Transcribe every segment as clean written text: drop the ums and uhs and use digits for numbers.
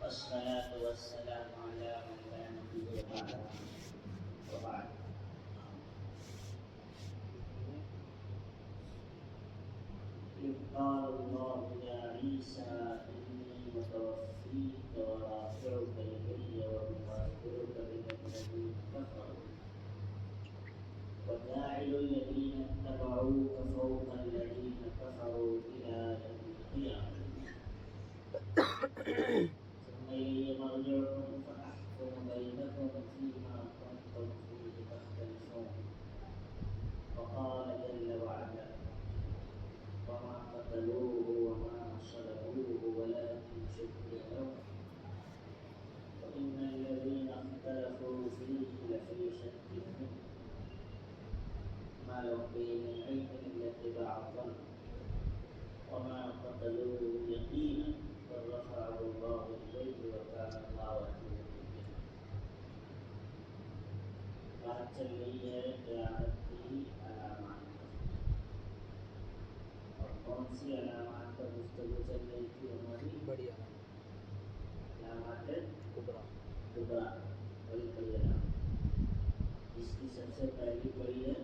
والصلاة والسلام على من لا نبي بعده وبعد. إذ قال الله يا عيسى إني متوفيك ورافعك إلي ومطهرك من الذين كفروا وجاعل الذين اتبعوك فوق الذين كفروا إلى يوم القيامة ثم إلي مرجعكم فأحكم بينكم فيما كنتم فيه تختلفون. وقال جل وعلا وما قتلوه وما صلبوه ولكن شبه لهم وإن الذين اختلفوا فيه لفي شك منه ما لهم به من علم إلا اتباع الظن وما قتلوه يقينا بل رفعه الله إليه وكان الله عزيزا حكيما. بات چل رہی ہے قیامت کی علامات اور کون سی علامات پر گفتگو چل رہی تھی ہماری؟ بڑی علامات علامات کبرا کبرا، بڑی بڑی علامات، جس کی سب سے پہلی بڑی ہے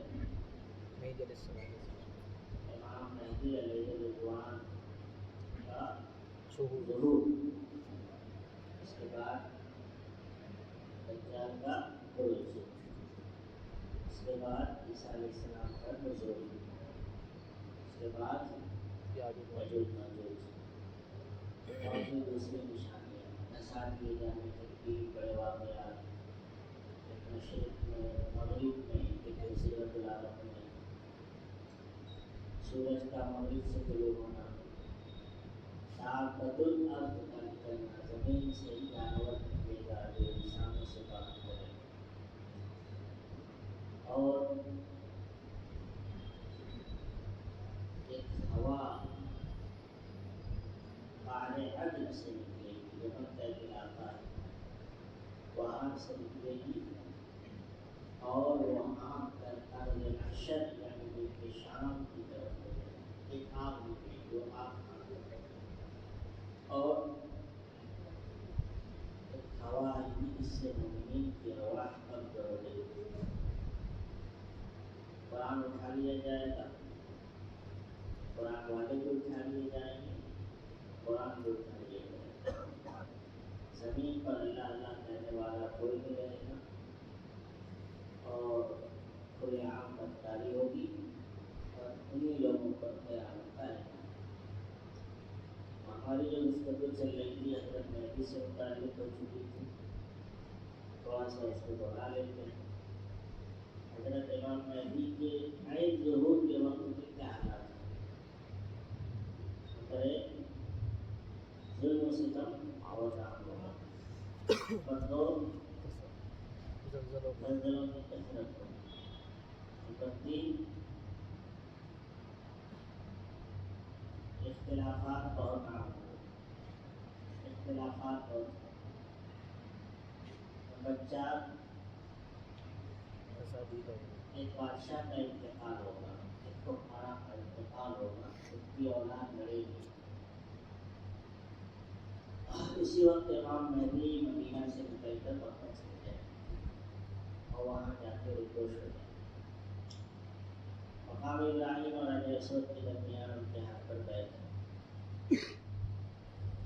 مہدی علیہ السلام امام مہدی علیہ رضوان کا ظہور. ظہور، اس کے بعد دجال کا خروج، اس کے بعد عیسیٰ علیہ السلام کا نزول، اس کے بعد یاجوج یاجوج ماجوج. ماجوج اور بھی دوسری نشانیاں، نثار کیے جانے کے بھی بڑے واقعات، ایک مشرق میں مغرب میں ایک جزیرۃ العرب میں سورج کا مغرب سے طلوع ہونا، دابۃ الارض کا نکلنا، زمین سے جانور نکلے گا جو انسانوں سے بات کرے، اور ایک ہوا پہاڑ عدن سے نکلے گی جو مکہ کا علاقہ ہے، وہاں سے نکلے گی اور وہاں پر ارض محشر یعنی ملک شام کی طرف ہو جائے گی، ایک آگ نکلے گی، وہ آگ اور ایک ہوا آئے گی جس سے مومنین کی ارواح قبض ہو جائے گی، قرآن اٹھا لیا جائے گا، قرآن والے کو اٹھا لیے جائیں گے، قرآن کو اٹھا لیا جائے گا، زمین پر اللہ اللہ کہنے والا کوئی نہیں رہے گا اور کھلے عام بدکاری ہوگی اور انہیں لوگوں پر قیامت آئے گا۔ ہماری جو گفتگو چل رہی تھی حضرت مہدی سے متعلق ہو چکی تھی، تھوڑا سا اس کو دوہرا لیتے ہیں۔ حضرت امام مہدی کے عین ظہور کے وقت میں کیا حالات ہیں؟ ظلم و ستم بہت عام ہوگا، نمبر دو زلزلوں کا زلزلوں کی کثرت ہوگی، نمبر تین اختلافات بہت عام ہوں، اختلافات بہت ہوں، نمبر چار تصادیق ہوگی. ایک بادشاہ کا انتقال ہوگا، ایک حکمراں کا انتقال ہوگا، اس کی اولاد لڑے گی۔ اسی وقت امام مہدی مدینہ سے نکل کر مکہ چلے جائیں اور وہاں جا کے رکوش ہو جائیں، مقام ابراہیم اور حجر اسود کے درمیان ان کے ہاتھ پر بیٹھ ہے۔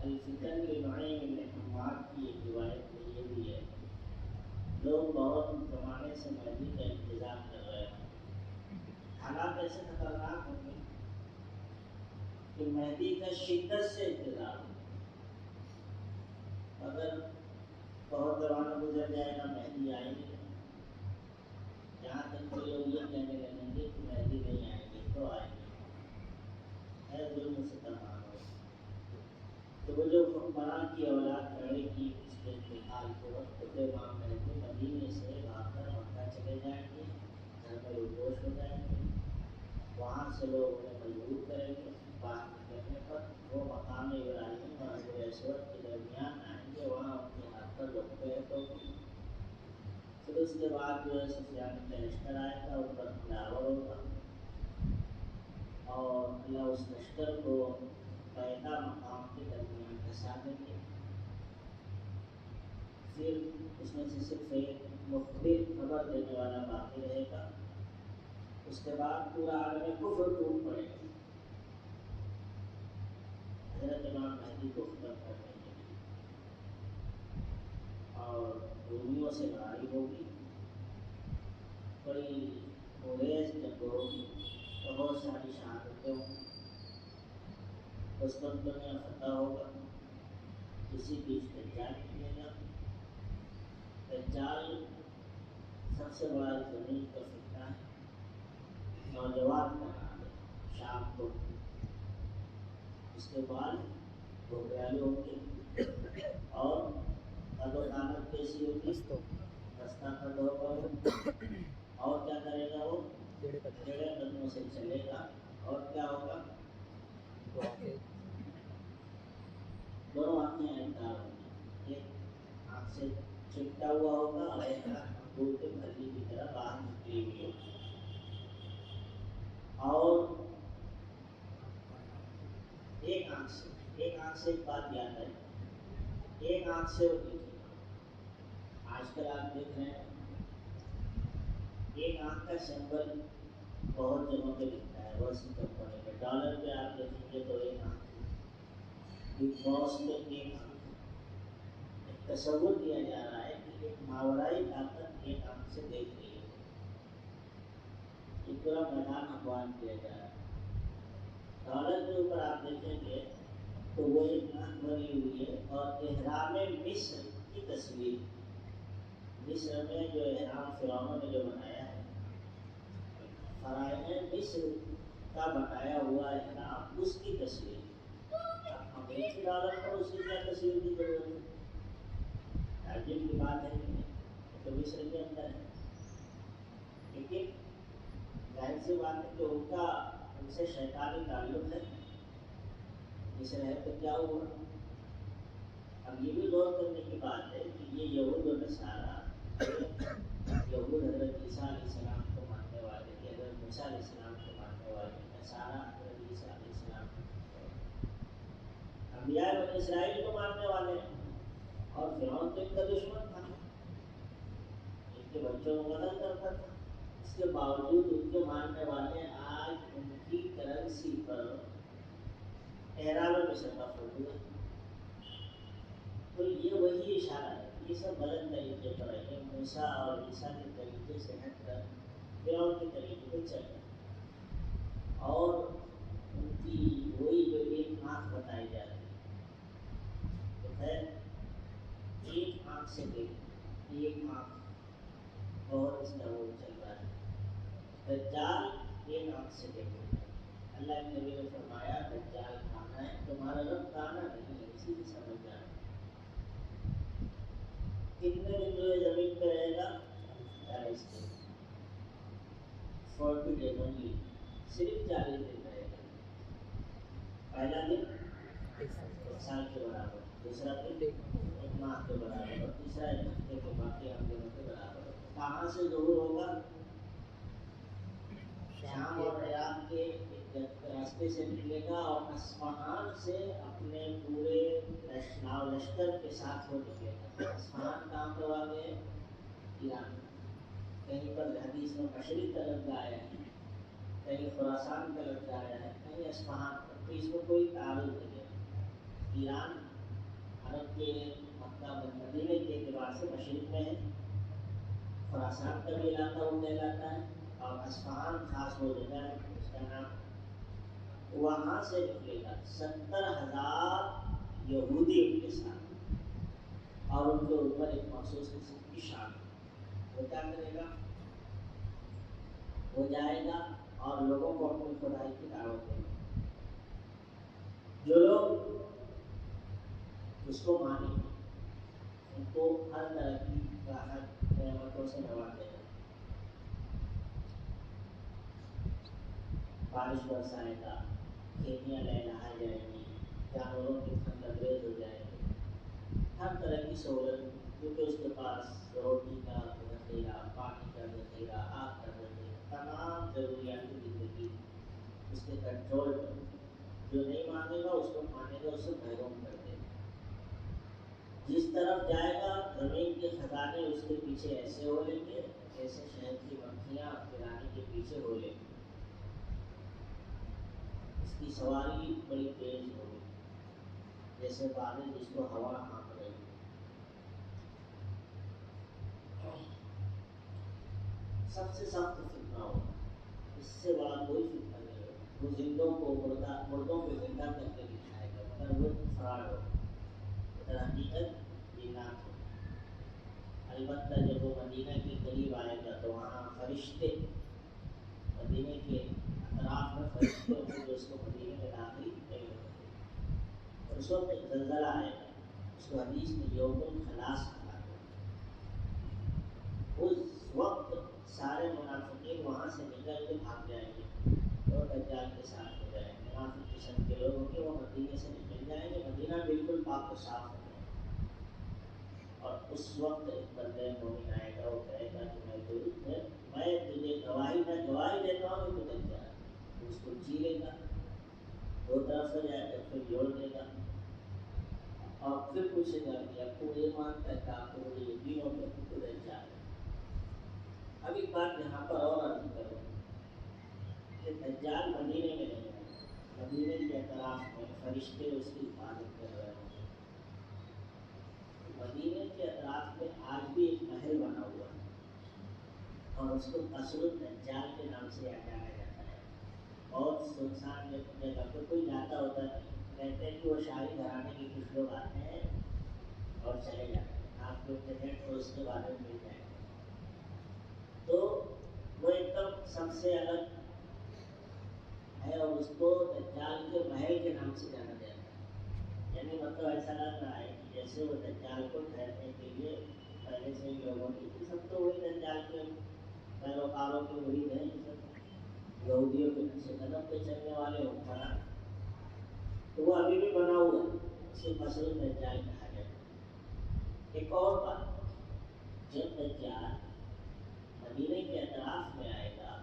الفتن لنعیم بن حماد کی ایک روایت میں یہ بھی ہے، لوگ بہت زمانے سے مہدی کا انتظار کر رہے ہیں، حالات ایسے خطرناک ہوں گے کہ مہدی کا شدت سے انتظار ہو، اگر بہت زمانہ گزر جائے گا مہدی آئیں گے، جہاں تک کہ لوگ یہ کہنے لگیں گے کہ مہدی نہیں آئیں گے تو آئیں گے، ہے ظلم و ستم عام ہو۔ تو وہ جو حکمراں کی اولاد لڑے گی اس کے انتقال کے وقت تو امام مہدی مدینے سے بھاگ کر مکہ چلے جائیں گے، گھر میں رکوش ہو جائیں گے، وہاں سے لوگ انہیں مجبور کریں گے باہر نکلنے پر، وہ مقام ابراہیم اور حجر اسود کے درمیان آئیں گے، وہاں ان کے ہاتھ پر بیعت ہوگی۔ پھر اس کے بعد جو ہے سفیان کا لشکر آئے گا، ان پر حملہ آور ہوگا اور اللہ اس لشکر کو بیضا مقام کے درمیان پھنسا دیں گے پھر اس میں سے صرف ایک مخبر خبر دینے والا باقی رہے گا. اس کے بعد پورا عالم کفر ٹوٹ پڑے گا حضرت امام مہدی کو ختم کرنے کے لیے. اور رومیوں سے لڑائی ہوگی, بڑی اویس جنگ ہوگی, بہت ساری شہادتیں ہوں گی. قسطنطنیہ فتح ہوگا. اسی بیچ دجال نکلے گا. دجال سب سے بڑا زمین کا فتنہ ہے. نوجوان کا نام ہے, شام کو. اس کے بعد گھبرائے ہوں گے اور قد و قامت کیسی ہوگی, رستہ قد ہوگا وہ. اور کیا کرے گا وہ, ٹیڑھے قدموں سے چلے گا. اور کیا ہوگا, دونوں آنکھیں انکار ہوں گی. ایک آنکھ سے چپٹا ہوا ہوگا اور ایک آنکھ انگور کے پھلی کی طرح باہر نکلی ہوئی ہوگی. اور ایک آنکھ سے ایک بات یاد ہے, ایک آنکھ سے وہ دیکھے گا. آج کل آپ دیکھ رہے ہیں ایک آنکھ کا سمبل بہت جگہوں پہ دکھتا ہے. روسی کمپنی پہ ڈالر پہ آپ دیکھیں گے تو ایک آنکھ, بگ باس پہ ایک آنکھ. ایک تصور دیا جا رہا ہے کہ ایک ماورائی طاقت ایک آنکھ سے دیکھ رہی ہے. یہ پورا میدان اخبار کیا جا رہا ہے. ڈالر کے اوپر آپ دیکھیں گے تو وہ ایک آنکھ بنی ہوئی ہے. اور احرام مصر کی تصویر, مصر میں جو احرام فرعونوں نے جو بنایا ہے, فرائض مصر کا بنایا ہوا احرام, اس کی تصویر. اب امریکی ڈالر پر اس کی کیا تصویر کی ضرورت ہے؟ تعجب کی بات ہے کہ نہیں, تو مصر کے اندر ہے. لیکن ظاہر سی بات ہے کہ ان سے شیطانی تعلق ہے. مصر ہے تو کیا ہوا. اب یہ بھی غور کرنے کی بات ہے کہ یہ یہود و نصارہ, یہود حضرت عیسیٰ علیہ السلام کو ماننے والے, حضرت موسیٰ علیہ السلام کو ماننے والے, نصارہ حضرت عیسیٰ علیہ السلام کو, انبیاء بنی اسرائیل کو ماننے والے. اور فرعون تو ان کا دشمن تھا, ان کے بچوں کو قتل کرتا تھا. اس کے باوجود ان کے ماننے والے آج ان کی کرنسی پر احرام مصر کا فوٹو ہے. تو یہ وہی اشارہ ہے. یہ سب غلط طریقے پر ہے. یہ موسیٰ اور عیسیٰ کے طریقے سے ہٹ کر فرعون کے طریقے پہ چل رہے ہیں. اور ان کی وہی جو ایک آنکھ بتائی جا رہی ہے, تو خیر ایک آنکھ سے دیکھ, ایک آنکھ بہت اس کا وہ چل رہا ہے. دجال ایک آنکھ سے دیکھو. اللہ کے نبی نے فرمایا دجال کھانا ہے, تمہارا رب کھانا نہیں ہے, اسی کی سمجھ جانا. کتنے دن جو زمین پہ رہے گا, 40 دن, 40 days only, صرف 40 دن رہے گا. پہلا دن ایک سال کے برابر, دوسرا دن ایک ماہ کے برابر, اور تیسرا ایک ہفتے کے, باقی ہم دنوں کے برابر. کہاں سے ظہور ہوگا, شام اور عراق کے راستے سے نکلے گا. اور اصفہان سے اپنے پورے لشکر کے ساتھ وہ نکلے گا. اصفہان کہاں پہ واقع ہے, ایران. کہیں پر حدیث میں مشرق کا لفظ آیا ہے, کہیں خراسان کا لفظ آیا ہے, کہیں اصفہان کا. تو اس میں کوئی تعارض نہیں ہے. ایران عرب کے مکہ مدینے کے اعتبار سے مشرق میں ہے. خراسان کا بھی علاقہ وہ کہلاتا ہے, اور اصفہان خاص وہ جگہ ہے اس کا نام. وہاں سے نکلے گا 70,000 یہودی ان کے ساتھ, اور ان کے اوپر ایک مخصوص قسم کی شان. وہ کیا کرے گا, وہ جائے گا اور لوگوں کو اپنی خدائی کی دعوت دے گا. جو لوگ اس کو مانیں گے ان کو ہر طرح کی راحت نعمتوں سے نوازے گا. بارش برسائے گا, کھیتیاں لہلہائی جائیں گی, جانوروں کے تھن لبریز ہو جائیں گے. ہر طرح کی سہولت, کیونکہ اس کے پاس روٹی کا ذخیرہ, پانی کا ذخیرہ, آگ کا ذخیرہ, تمام ضروریات کی زندگی اس کے کنٹرول پر. جو نہیں مانے گا اس کو مانے گا, اسے محروم کر دے گا. جس طرف جائے گا زمین کے خزانے اس کے پیچھے ایسے ہو لیں گے جیسے شہد کی مکھیاں پرانے کے پیچھے ہو لیں گے. اس کی سواری بڑی تیز ہوگی جیسے بادل جس کو ہوا ہانک رہی. سب سے سخت فتنہ ہوگا, اس سے بڑا کوئی فتنہ نہیں ہوگا. وہ زندوں کو مردوں کو زندہ کر کے دکھائے گا مگر وہ فراڈ ہوگا, مگر حقیقت یہ نہ ہو. البتہ جب وہ مدینہ کے قریب آئے گا تو وہاں فرشتے, مدینہ کے اطراف میں فرشتے ہوں گے جو اس کو مدینہ میں داخل نہیں ہوتے. اور اس وقت ایک زلزلہ آئے گا, اس کو حدیث میں یوم الخلاص کہا گیا. اس وقت سارے منافقین وہاں سے نکل کے بھاگ جائیں گے اور دجال کے ساتھ ہو جائیں گے. منافق قسم کے لوگ ہوں گے, وہ مدینے سے نکل جائیں گے, مدینہ بالکل پاک و صاف ہو جائے گا. اور اس وقت ایک بندے مومن آئے گا, وہ کہے گا کہ میں تجھے گواہی دیتا ہوں کہ تو دجال. اس کو چیرے گا, دو طرف سے جائے گا, پھر جوڑ دے گا اور پھر پوچھے گا کہ آپ کو یہ مانتا ہے کہ آپ کو مجھے یقین ہو گیا کہ دجال. اب ایک بات یہاں پر اور عرض کروں کہ دجال مدینے میں نہیں ہے, مدینے کے اطراف میں فرشتے اس کی حفاظت کر رہے ہیں. مدینے کے اطراف میں آج بھی ایک محل بنا ہوا ہے اور اس کو قصر الدجال کے نام سے جانا جاتا ہے. بہت سنسان جگہ پہ کوئی جاتا ہوتا نہیں, کہتے ہیں کہ وہ شاہی گھرانے کے کچھ لوگ آتے ہیں اور چلے جاتے ہیں. آپ کو انٹرنیٹ پر اس کے بارے میں مل جائے گا. تو وہ ایک دم سب سے الگ ہے اور اس کو دجال کے محل کے نام سے جانا جاتا ہے. یعنی مطلب ایسا لگ رہا ہے کہ جیسے وہ دجال کو ٹھہرنے کے لیے پہلے سے ہی لوگوں کی سب تو وہی دجال کے پیروکاروں کے مرید ہیں, یہودیوں کے پیچھے قدم پہ چلنے والے حکمران. تو وہ ابھی بھی بنا ہوا ہے, اسے قصر الدجال کہا جاتا ہے. ایک اور بات, جب دجال مدینے کے اطراف میں آئے گا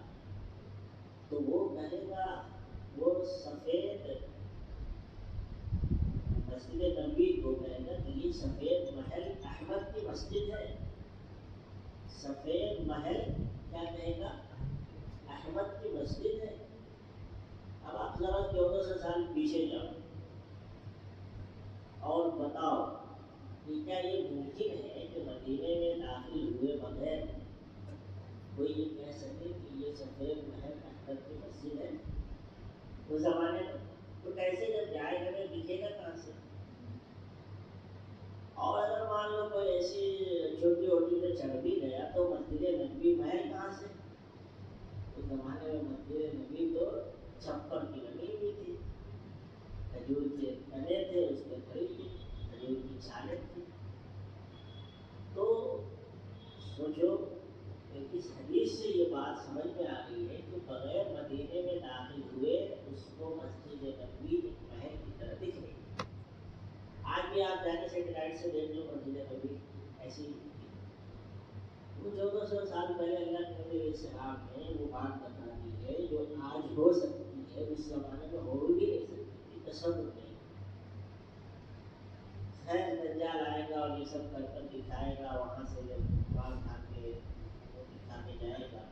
تو وہ کہے گا, وہ سفید مسجد نبوی کو کہے گا کہ یہ سفید محل احمد کی مسجد ہے. سفید محل کیا کہے گا, احمد کی مسجد ہے. اب آپ ذرا 1400 سال پیچھے جاؤ اور بتاؤ کہ کیا یہ ممکن ہے کہ مدینے میں داخل ہوئے بغیر کوئی یہ کہہ سکے کہ یہ سفید محل احمد کی مسجد ہے؟ اس زمانے میں تو کیسے جب جائے گا دکھے گا کہاں سے؟ اور اگر مان لو کوئی ایسی چھوٹی ہوٹی پہ چڑھ بھی گیا تو مسجد نبوی محل کہاں سے؟ اس زمانے میں مسجد نبوی تو چھپر کی بنی ہوئی تھی, کھجور کے تنے تھے, اس پہ کھڑی تھی, کھجور کی چھالیں تھی. تو سوچو کہ اس حدیث سے یہ بات سمجھ میں آ رہی ہے کہ بغیر مدینے میں داخل ہوئے اس کو مسجد نبوی ایک محل کی طرح دکھ رہی ہے. آج بھی آپ جانے سیٹلائٹ سے دیکھ لو مسجد نبوی ایسی دکھتی ہے. وہ 1400 سال پہلے اللہ کے نبی علیہ السلام نے وہ بات بتا دی ہے جو آج ہو سکتی ہے, اس زمانے میں ہو بھی نہیں سکتی, تصور نہیں. خیر دجال آئے گا اور یہ سب کر کر دکھائے گا, وہاں سے جب مال کھا کے وہ دکھا کے جائے گا.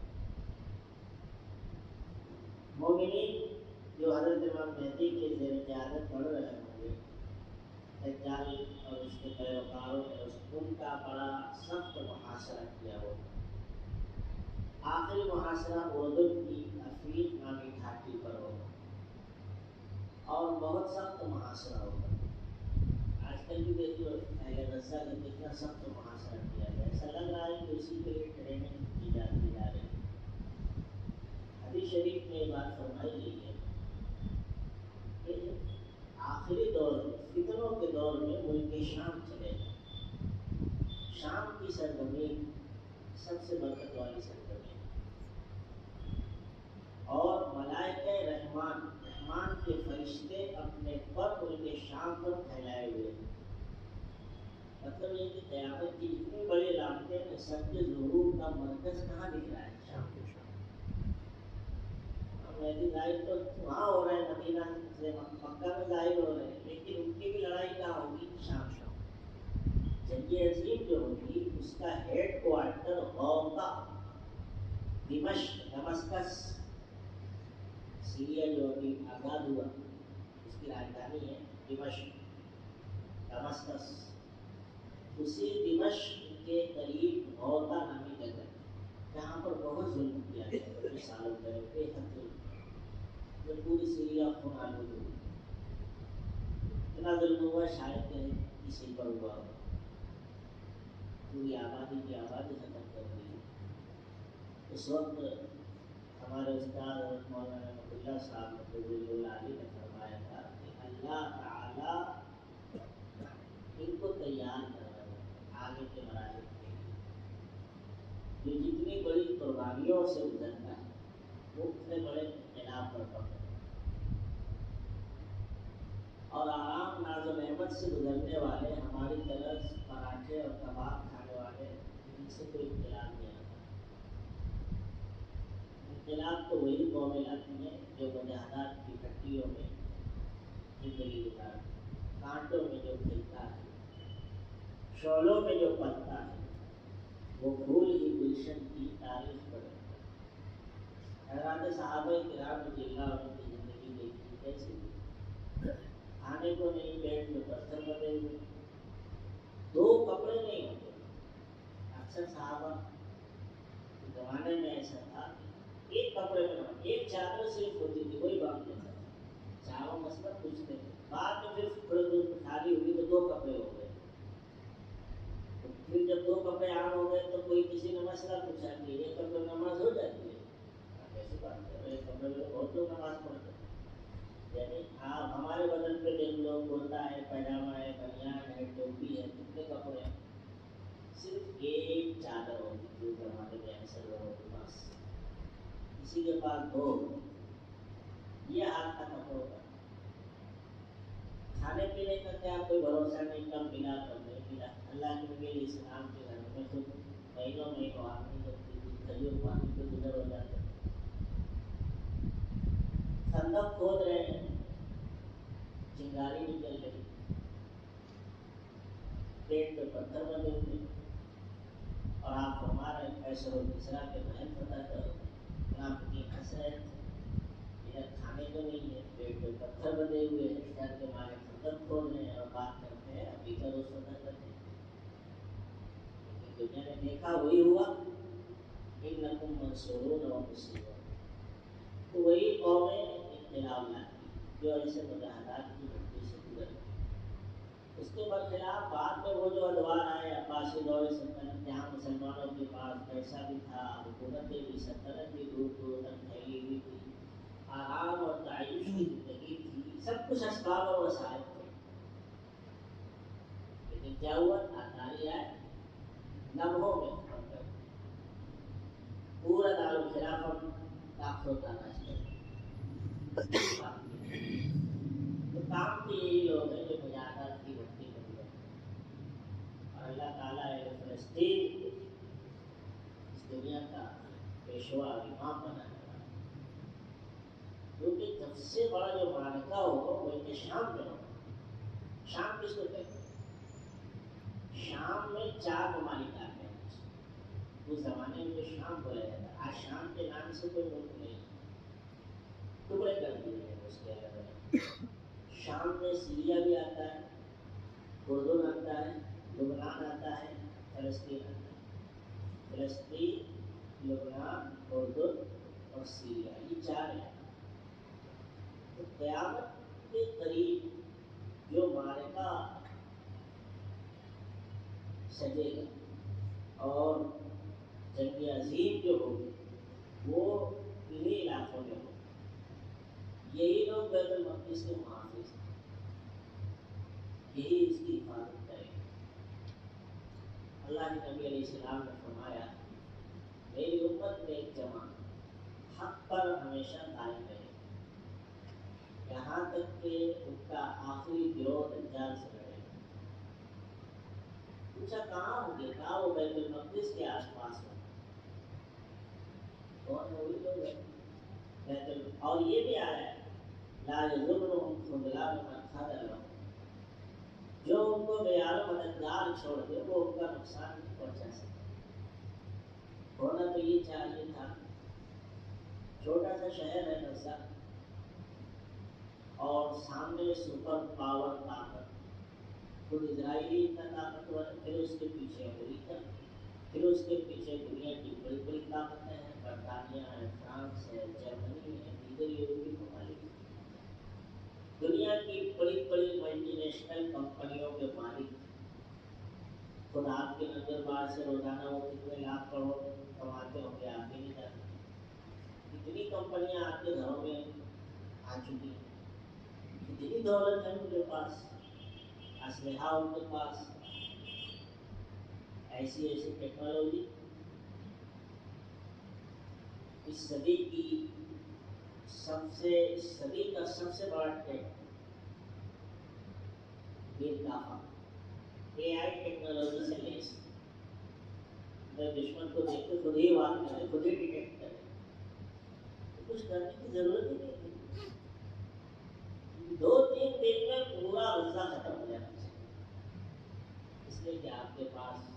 مومنین جو حضرت امام مہدی کے زیر قیادت پڑھ رہے ہوں گے, دجال اور اس کے پیروکاروں نے ان کا بڑا سخت محاصرہ کیا ہوگا. آخری محاصرہ اردن کی افریق نامی گھاٹی پر ہوگا اور بہت سخت محاصرہ ہوگا. آج کل بھی دیکھ لو اہل غزہ کا کتنا سخت محاصرہ کیا گیا, ایسا لگ رہا ہے کہ اسی کے لیے ٹریننگ کی جاتی جا رہی ہے. حدیث شریف میں یہ بات فرمائی گئی ہے کہ آخری دور میں, فتنوں کے دور میں ملک شام چلے گا. شام کی سرزمین سب سے برکت والی سرزمین اور ملائکہ رحمان کے فرشتے اپنے پر ملک شام پر پھیلائے ہوئے ہیں. مطلب یہ کہ قیامت کی اتنی بڑی علامتیں ہیں, سب کے ظہور کا مرکز کہاں دکھ رہا ہے؟ شام کے. مہدی ظاہر تو وہاں ہو رہا ہے, مدینہ سے مکہ میں ظاہر ہو رہے ہیں, لیکن ان کی بھی لڑائی کہاں ہوگی؟ شام. جنگ عظیم جو ہوگی اس کا ہیڈ کوارٹر غوطہ دمشق دمسکس سیریا جو ابھی آزاد ہوا اس کی راجدھانی ہے دمشق دمسکس. اسی دمشق کے قریب غوطہ نامی جگہ جہاں پر بہت ظلم کیا گیا کچھ سالوں پہلے بے حد ظلم جب پوری سیریا خون آلود ہوئی. اتنا ظلم ہوا شاید کہ کسی پر ہوا ہو. پوری آبادی کی آبادی ختم کر دی. اس وقت ہمارے استاد حضرت مولانا رحمۃ اللہ صاحب مقبول اللہ علیہ نے فرمایا تھا کہ اللہ تعالیٰ ان کو تیار کر رہے ہیں آگے کے مراحل کے لیے. جو جتنی بڑی قربانیوں سے گزرتا ہے وہ اتنے بڑے انقلاب پر پڑتا ہے اور آرام ناز و نعمت سے گزرنے والے ہماری طرح پراٹھے اور کباب کھانے والے ان سے کوئی انقلاب نہیں آتا. انقلاب تو وہی قومیں لاتی ہیں جو مجاہدات کی ہڈیوں میں زندگی گزارتی ہے, کانٹوں میں جو کھلتا ہے, شعلوں میں جو پلتا ہے, وہ پھول ہی گلشن کی تاریخ پڑھتا ہے. حضرات صحابہ کرام رضی اللہ عنہ کی زندگی دیکھی کیسی تھی. کھانے کو نہیں, پیٹ میں پتھر بندھے ہوئے, دو کپڑے نہیں ہوتے. اکثر صحابہ کے زمانے میں ایسا تھا کہ ایک کپڑے میں ایک چادر صرف ہوتی تھی, وہی باندھ دیتا تھا. چاروں مسئلہ پوچھتے تھے. بعد میں پھر تھوڑے دور خالی ہوئی تو دو کپڑے ہو گئے. پھر جب دو کپڑے عام ہو گئے تو کوئی کسی نے مسئلہ پوچھا کہ ایک کپڑے میں نماز ہو جاتی ہے. ایسی بات کر رہے, کپڑے میں بہت لوگ نماز پڑھتے ہیں. یعنی آپ ہمارے بدن پہ دیکھ لو, کرتا ہے, پیجامہ ہے, بنیان ہے, ٹوپی ہے, کتنے کپڑے ہیں. صرف ایک چادر ہوتی تھی زمانے میں اکثر لوگوں کے پاس, کسی کے پاس دو. یہ حال تھا کپڑوں کا. کھانے پینے کا کیا کوئی بھروسہ نہیں, کب ملا کب نہیں ملا. اللہ کے نبی علیہ السلام کے گھر میں خود مہینوں مہینوں آدمی لگتی تھی, کھجور پانی پہ گزر ہو جاتے تھے. خندق کھود رہے ہیں, چنگاری نکل رہی, پیٹ پہ پتھر بندے ہوئے, اور آپ فرما رہے ہیں کیسر و کسریٰ کے محل فتح کرو. منافقین ہنس رہے تھے, ادھر کھانے کو نہیں ہے, پیٹ پہ پتھر بندے ہوئے ہیں, ڈر کے مارے خندق کھود رہے ہیں اور بات کرتے ہیں ابھی کا روز فتح کرتے ہیں. لیکن دنیا نے دیکھا وہی ہوا, انکم منصورون و مسلمون. تو وہی قومیں انقلاب لاتی جو ایسے مجاہدات کی ہڈی سے گزرتی. اس کے برخلاف بعد میں وہ جو ادوار آئے عباسی دور سلطنت, جہاں مسلمانوں کے پاس پیسہ بھی تھا, حکومتیں بھی, سلطنت بھی دور دور تک پھیلی ہوئی تھی, آرام اور تعیش کی زندگی تھی, سب کچھ اسباب اور وسائل تھے. لیکن کیا ہوا, ناداری آئے, لمحوں میں ختم کر دیا. پورا دارالخلافہ طاقت و تاناش کر دیا. تو کام تو یہی لوگ ہیں جو مجاہدات کی بھٹی میں گزرتے ہیں. اور اللہ تعالیٰ فلسطین اس دنیا کا پیشوا امام بنا ہے, کیونکہ سب سے بڑا جو معرکہ ہو وہ کہ شام میں ہو. شام کس کو کہتے ہیں؟ شام میں 4 ممالک آتے ہیں. اس زمانے میں جو شام بولا جاتا ہے, آج شام کے نام سے کوئی ملک نہیں, ٹکڑے کر دیے ہیں اس کے الگ الگ. شام میں سیریا بھی آتا ہے, اردن آتا ہے, لبنان آتا ہے, فلسطین آتا ہے. فلسطین, لبنان, اردن اور سیریا, یہ 4 ہیں. تو قیامت کے قریب جو معرکہ سجے گا اور جنگ عظیم جو ہوگی وہ انہی علاقوں میں ہوگی. یہی لوگ بیت المقدس کے محافظ ہیں, یہی اس کی حفاظت کریں گے. اللہ کے نبی علیہ السلام نے فرمایا میری امت میں ایک جماعت حق پر ہمیشہ قائم رہے یہاں تک کہ ان کا آخری گروہ دجال سے لڑے. پوچھا کہاں ہوں گے, کہا وہ بیت المقدس کے آس پاس ہوں. کون ہے؟ وہی لوگ ہیں. اور یہ بھی آیا ہے لا یضرهم خذلان من خذلهم, جو ان کو غیر مددگار چھوڑ دے وہ ان کا نقصان نہیں پہنچا سکتا۔ ہونا تو یہ چاہیے تھا، چھوٹا سا شہر ہے غزہ اور سامنے سپر پاور طاقت، خود اسرائیلی اتنا طاقتور ہے، پھر اس کے پیچھے امریکہ، پھر اس کے پیچھے دنیا کی بڑی بڑی طاقتیں ہیں، برطانیہ ہے، فرانس ہے، جرمنی ہے، دیگر یورپی ممالک، دنیا کی بڑی بڑی ملٹی نیشنل کمپنیوں کے مالک۔ خود آپ کے نظر بار سے روزانہ وہ کتنے لاکھ کروڑ کماتے ہوں گے آپ بھی نہیں جانتے۔ کتنی کمپنیاں آپ کے گھروں میں آ چکی ہیں، کتنی دولت ہے ان کے پاس، اسلحہ ان کے پاس، ایسی ایسی ٹیکنالوجی۔ اس صدی کی صدی کا سب سے بڑا ٹیک اے آئی ٹیکنالوجی سے لیس، جب دشمن کو دیکھ کے خود ہی وار کرے، خود ہی ڈیٹیکٹ کرے، کچھ کرنے کی ضرورت ہی نہیں تھی، 2-3 دن میں پورا غزہ ختم ہو جاتا ہے، اس لیے کہ آپ کے پاس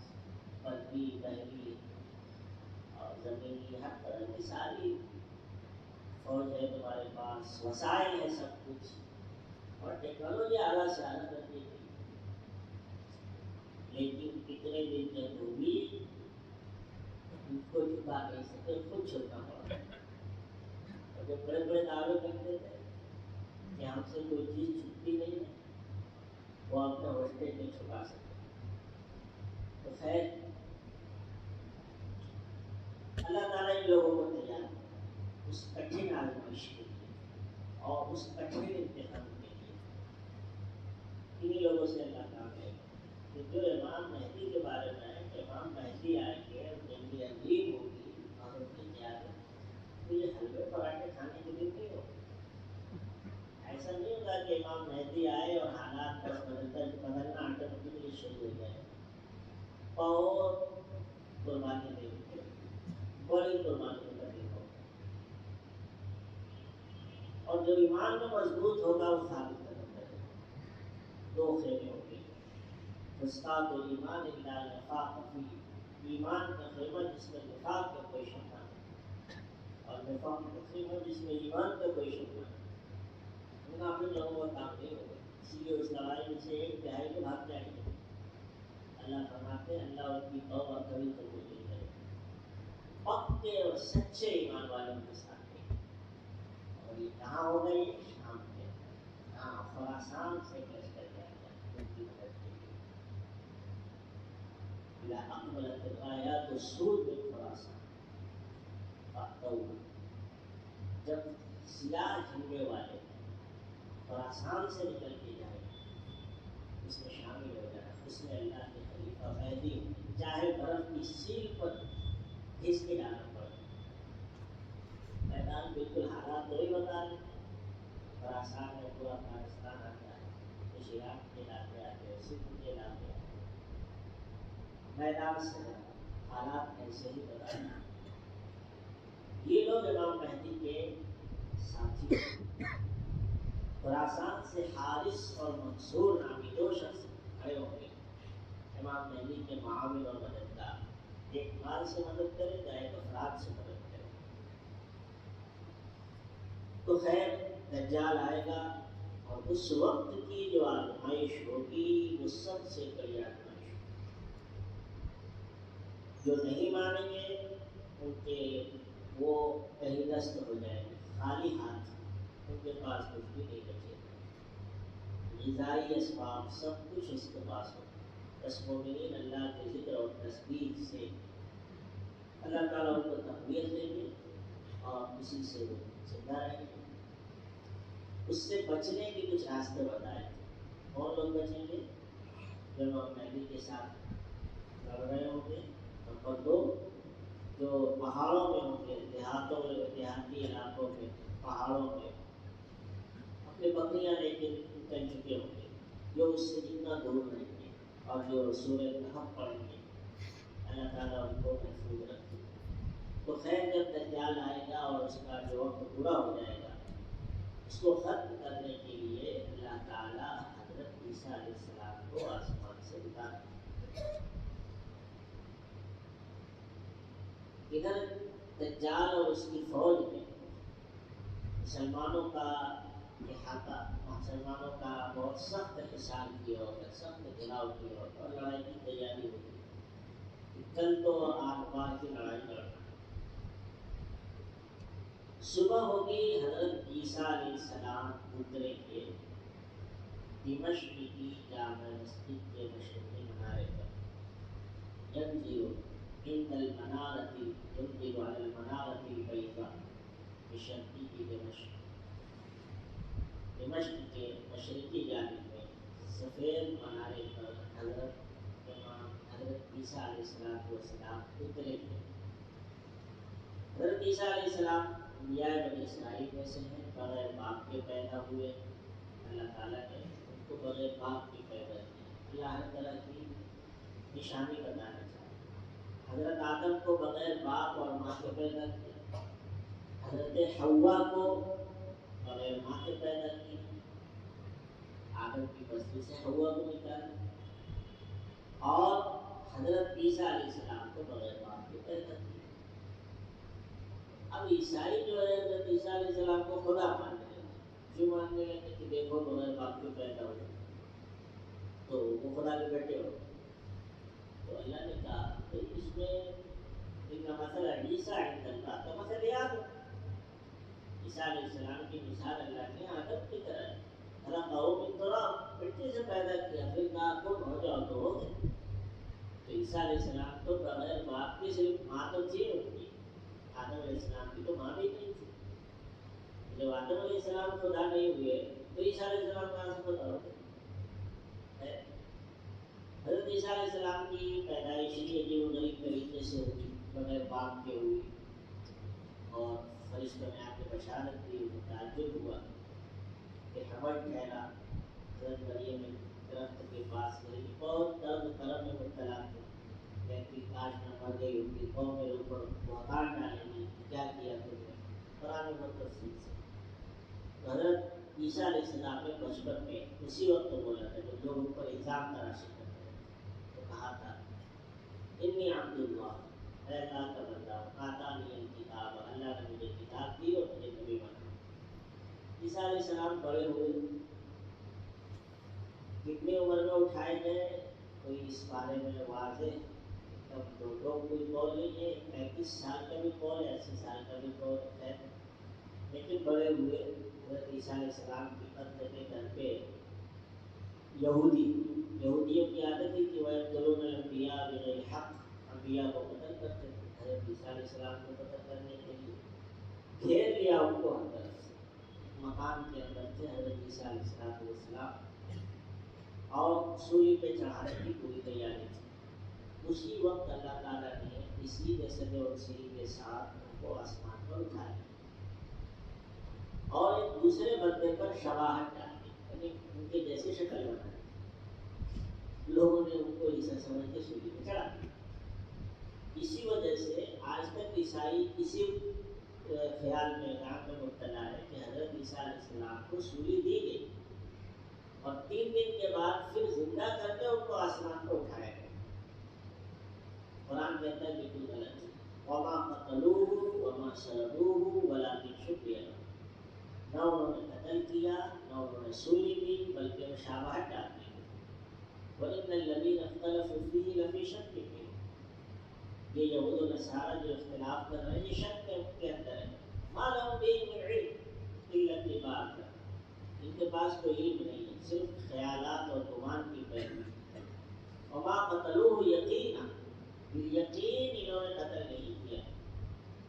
برقی، بحری اور زمینی ہر طرح کی ساری فوج ہے تمہارے پاس، وسائل ہے سب کچھ، اور ٹیکنالوجی اعلیٰ سے اعلیٰ کرتی ہے۔ لیکن اتنے دن جب ہوگی ان کو چھپا نہیں سکتے، خود چھپنا پڑا، اور جو بڑے بڑے دعوے کرتے تھے کہ ہم سے کوئی چیز چھپتی نہیں ہے، وہ اپنے وسطے نہیں چھپا سکتے۔ تو خیر اللہ تعالیٰ ان لوگوں کو تیار کیا اس کٹھن آزمائش کے لیے اور اس کٹھن امتحان کے لیے۔ انہی لوگوں سے اللہ تعالیٰ ہے کہ جو امام مہدی کے بارے میں ہے کہ امام مہدی آئیں گے، جنگی عظیم ہوگی اور ان کی قیادت، تو یہ حلوے پراٹھے کھانے کے لیے نہیں ہوگا۔ ایسا نہیں ہوگا کہ امام مہدی آئے اور حالات بس بدلنا آٹومیٹکلی شروع ہو جائے، بہت قربانی دے گی، بڑی قربانی کا دن ہوگا، اور جو ایمان میں مضبوط ہوگا وہ ثابت قدم رہے گا۔ 2 خیمے ہوں گے، فسقات الایمان الا نفاق فیہ، ایمان کا خیمہ جس میں نفاق کا کوئی شبہ نہیں، اور نفاق کا خیمہ جس میں ایمان کا کوئی شبہ نہیں۔ منافق لوگوں کا کام نہیں ہوگا، اسی لیے اس لڑائی میں سے 1/3 تو بھاگ جائیں گے۔ اللہ فرماتے ہیں اللہ ان کی توبہ کبھی قبول نہیں کرے، پکے اور سچے ایمان والوں کے ساتھ ہیں۔ اور یہ کہاں ہوگا؟ یہ شام میں، ہاں خراسان سے کش کر جائے گا ان کی مدد کے لیے۔ اذا اقبلت الغایات السود من خراسان فاتوها، جب سیاہ جھنڈے والے خراسان سے نکل کے جائیں اس میں شامل ہو جانا، اس میں اللہ کے خلیفہ مہدی چاہے برف کی سیل پر گھس کے جانا پڑے۔ میدان بالکل حالات وہی بتا رہے، خراسان میں پورا پاکستان آتا ہے، کچھ عراق کے علاقے آتے ہیں، سندھ کے علاقے آتے ہیں، میدان سے حالات ایسے ہی بتا رہے۔ یہ لوگ امام مہدی کے ساتھی ہیں۔ خراسان سے حارث اور منصور نامی 2 شخص کھڑے ہوں گے، امام مہدی کے معاون اور مددگار، ایک مال سے مدد کرے گا، ایک افراد سے مدد کرے گا۔ تو خیر دجال آئے گا اور اس وقت کی جو آزمائش ہوگی وہ سب سے بڑی آزمائش ہوگی۔ جو نہیں مانیں گے ان کے وہ کہیں دست ہو جائیں گے، خالی ہاتھ، ان کے پاس کچھ بھی نہیں بچے گا، غذائی اسباب سب کچھ اس کے پاس ہوگا۔ بس مومنین اللہ کے ذکر اور تسبیح سے اللہ تعالیٰ ان کو تقویت دیں گے اور اسی سے وہ زندہ رہیں گے۔ اس سے بچنے کے کچھ راستے بتائے، کون لوگ بچیں گے؟ جو امام مہدی کے ساتھ لڑ رہے ہوں گے۔ نمبر 2، جو پہاڑوں میں ہوں گے، دیہاتی علاقوں میں، پہاڑوں میں اپنے بکریاں لے کے چل چکے ہوں گے، جو اس سے جتنا دور رہیں گے اور جو سورہ کہف پڑھیں گے، اللہ تعالیٰ ان کو محفوظ رکھے۔ تو خیر جب دجال آئے گا اور اس کا جو وقت پورا ہو جائے گا، اس کو ختم کرنے کے لیے اللہ تعالیٰ حضرت عیسیٰ علیہ السلام کو آسمان سے اتارا۔ ادھر دجال اور اس کی فوج میں مسلمانوں کا احاطہ، مسلمانوں کا بہت سخت حصار کیا ہوگا، سخت گھیراؤ کیا ہوگا اور لڑائی کی تیاری ہوگی کہ کل تو آر پار کی لڑائی لڑنا۔ صبح ہوگی، حضرت عیسیٰ علیہ السلام اتریں گے دمشق کی جامع مسجد کے مشرقی منارے پر، ینزل عند المنارۃ، ینزل علی المنارۃ البیضاء بشرقی کی دمشق کے مشرقی جانب میں سفید منارے پر حضرت عیسیٰ علیہ السلام اتریں گے۔ حضرت عیسیٰ علیہ السلام انبیاء بنی اسرائیل میں سے ہیں، بغیر باپ کے پیدا ہوئے۔ اللہ تعالیٰ نے ان کو بغیر باپ کے پیدا کیا۔ اللہ ہر طرح کی نشانی بتانا چاہتا۔ حضرت آدم کو بغیر باپ اور ماں کے پیدا کیا، حضرت حوا کو بغیر ماں کے پیدا کیا، آدم کی بستی سے حوا کو نکالا، اور حضرت عیسیٰ علیہ السلام کو بغیر باپ کے پیدا کیا۔ اب عیسائی جو ہے حضرت عیسیٰ علیہ السلام کو خدا ماننے لگے، جو ماننے لگے کہ دیکھو بغیر باپ کے پیدا ہوئے تو وہ خدا کے بیٹے ہو۔ تو اللہ نے کہا کہ اس میں ان کا مسئلہ عیسیٰ عند اللہ کا مسئلہ یاد ہو۔ عیسیٰ علیہ السلام کی مثال اللہ نے آدم کی طرح خلقہ من تراب، مٹی سے پیدا کیا، پھر کہا کن ہو جاؤ تو ہو گئے۔ تو عیسیٰ علیہ السلام تو بغیر باپ کی صرف ماں تو تھی ان کی، آدم علیہ السلام کی تو ماں بھی نہیں تھی۔ جب آدم علیہ السلام خدا نہیں ہوئے تو عیسیٰ علیہ السلام کہاں سے خدا ہو گئے؟ حضرت عیسیٰ علیہ السلام کی پیدائش عجیب و غریب طریقے سے ہوئی، بغیر باپ کے ہوئی، اور فرشتوں نے آ کے بشارت دی، وہ تعجب ہوا کہ حمل ٹھہرا۔ حضرت مریم درخت کے پاس گئی، بہت درد کرم میں مبتلا تھی، کہتی کاش نہ مر گئی ہوتی، قوم میرے اوپر بہتان ڈالیں گی، کیا کیا تم نے؟ قرآن میں تفصیل سے حضرت عیسیٰ علیہ السلام نے بچپن میں اسی وقت بولا تھا جب لوگ اوپر الزام تراشی کرتے ہیں، تو کہا تھا انی عبد اللہ، اے اللہ کا بندہ، آتانی الکتاب، اللہ نے مجھے کتاب دی اور مجھے نبی بنا۔ عیسیٰ علیہ السلام بڑے ہوئے، کتنی عمر میں اٹھائے گئے کوئی اس بارے میں واضح تب دو کوئی قول نہیں ہے، 35 سال کا بھی قول ہے، 80 سال کا بھی قول ہے، لیکن بڑے ہوئے۔ حضرت عیسیٰ علیہ السلام کی قتل کے گھر پہ یہودیوں کی عادت تھی کہ وہ یقتلون الانبیاء بغیر حق، انبیاء کو قتل کرتے تھے۔ حضرت عیسیٰ علیہ السلام کو قتل کرنے کے لیے گھیر لیا ان کو ہر طرف سے، مکان کے اندر تھے حضرت عیسیٰ علیہ السلام، اور سولی پہ چڑھانے کی پوری تیاری تھی۔ اسی وقت اللہ تعالیٰ نے اسی جسد اور سیری کے ساتھ ان کو آسمان پر اٹھایا اور ایک دوسرے بندے پر شواہد ڈالی، یعنی ان کے جیسے شکل بنائی، لوگوں نے ان کو عیسیٰ سمجھ کے سولی پہ چڑھا دیا۔ اسی وجہ سے آج تک عیسائی اسی خیال میں میں مبتلا ہے کہ حضرت عیسیٰ علیہ السلام کو سولی دی گئی اور 3 دن کے بعد پھر زندہ کر کے ان کو آسمان کو اٹھایا گیا۔ قرآن کہتا ہے بالکل غلط ہے، وما قتلوه وما صلبوه ولكن شبه لهم، نہ انہوں نے قتل کیا نہ انہوں نے سولی دی، بلکہ مشابہت ڈال دی۔ وَإِنَّ الَّذِينَ اخْتَلَفُوا فِيهِ لَفِي شَكٍّ مِّنْهُ، یہ یہود و نصارہ جو اختلاف کر رہے ہیں یہ شک میں ان کے اندر ہے۔ مَا لَهُم بِهِ مِنْ عِلْمٍ إِلَّا اتِّبَاعَ، ان کے پاس کوئی علم نہیں ہے، صرف خیالات اور گمان کی پیروی۔ وما قتلوه یقینا، یقین انہوں نے قتل نہیں کیا،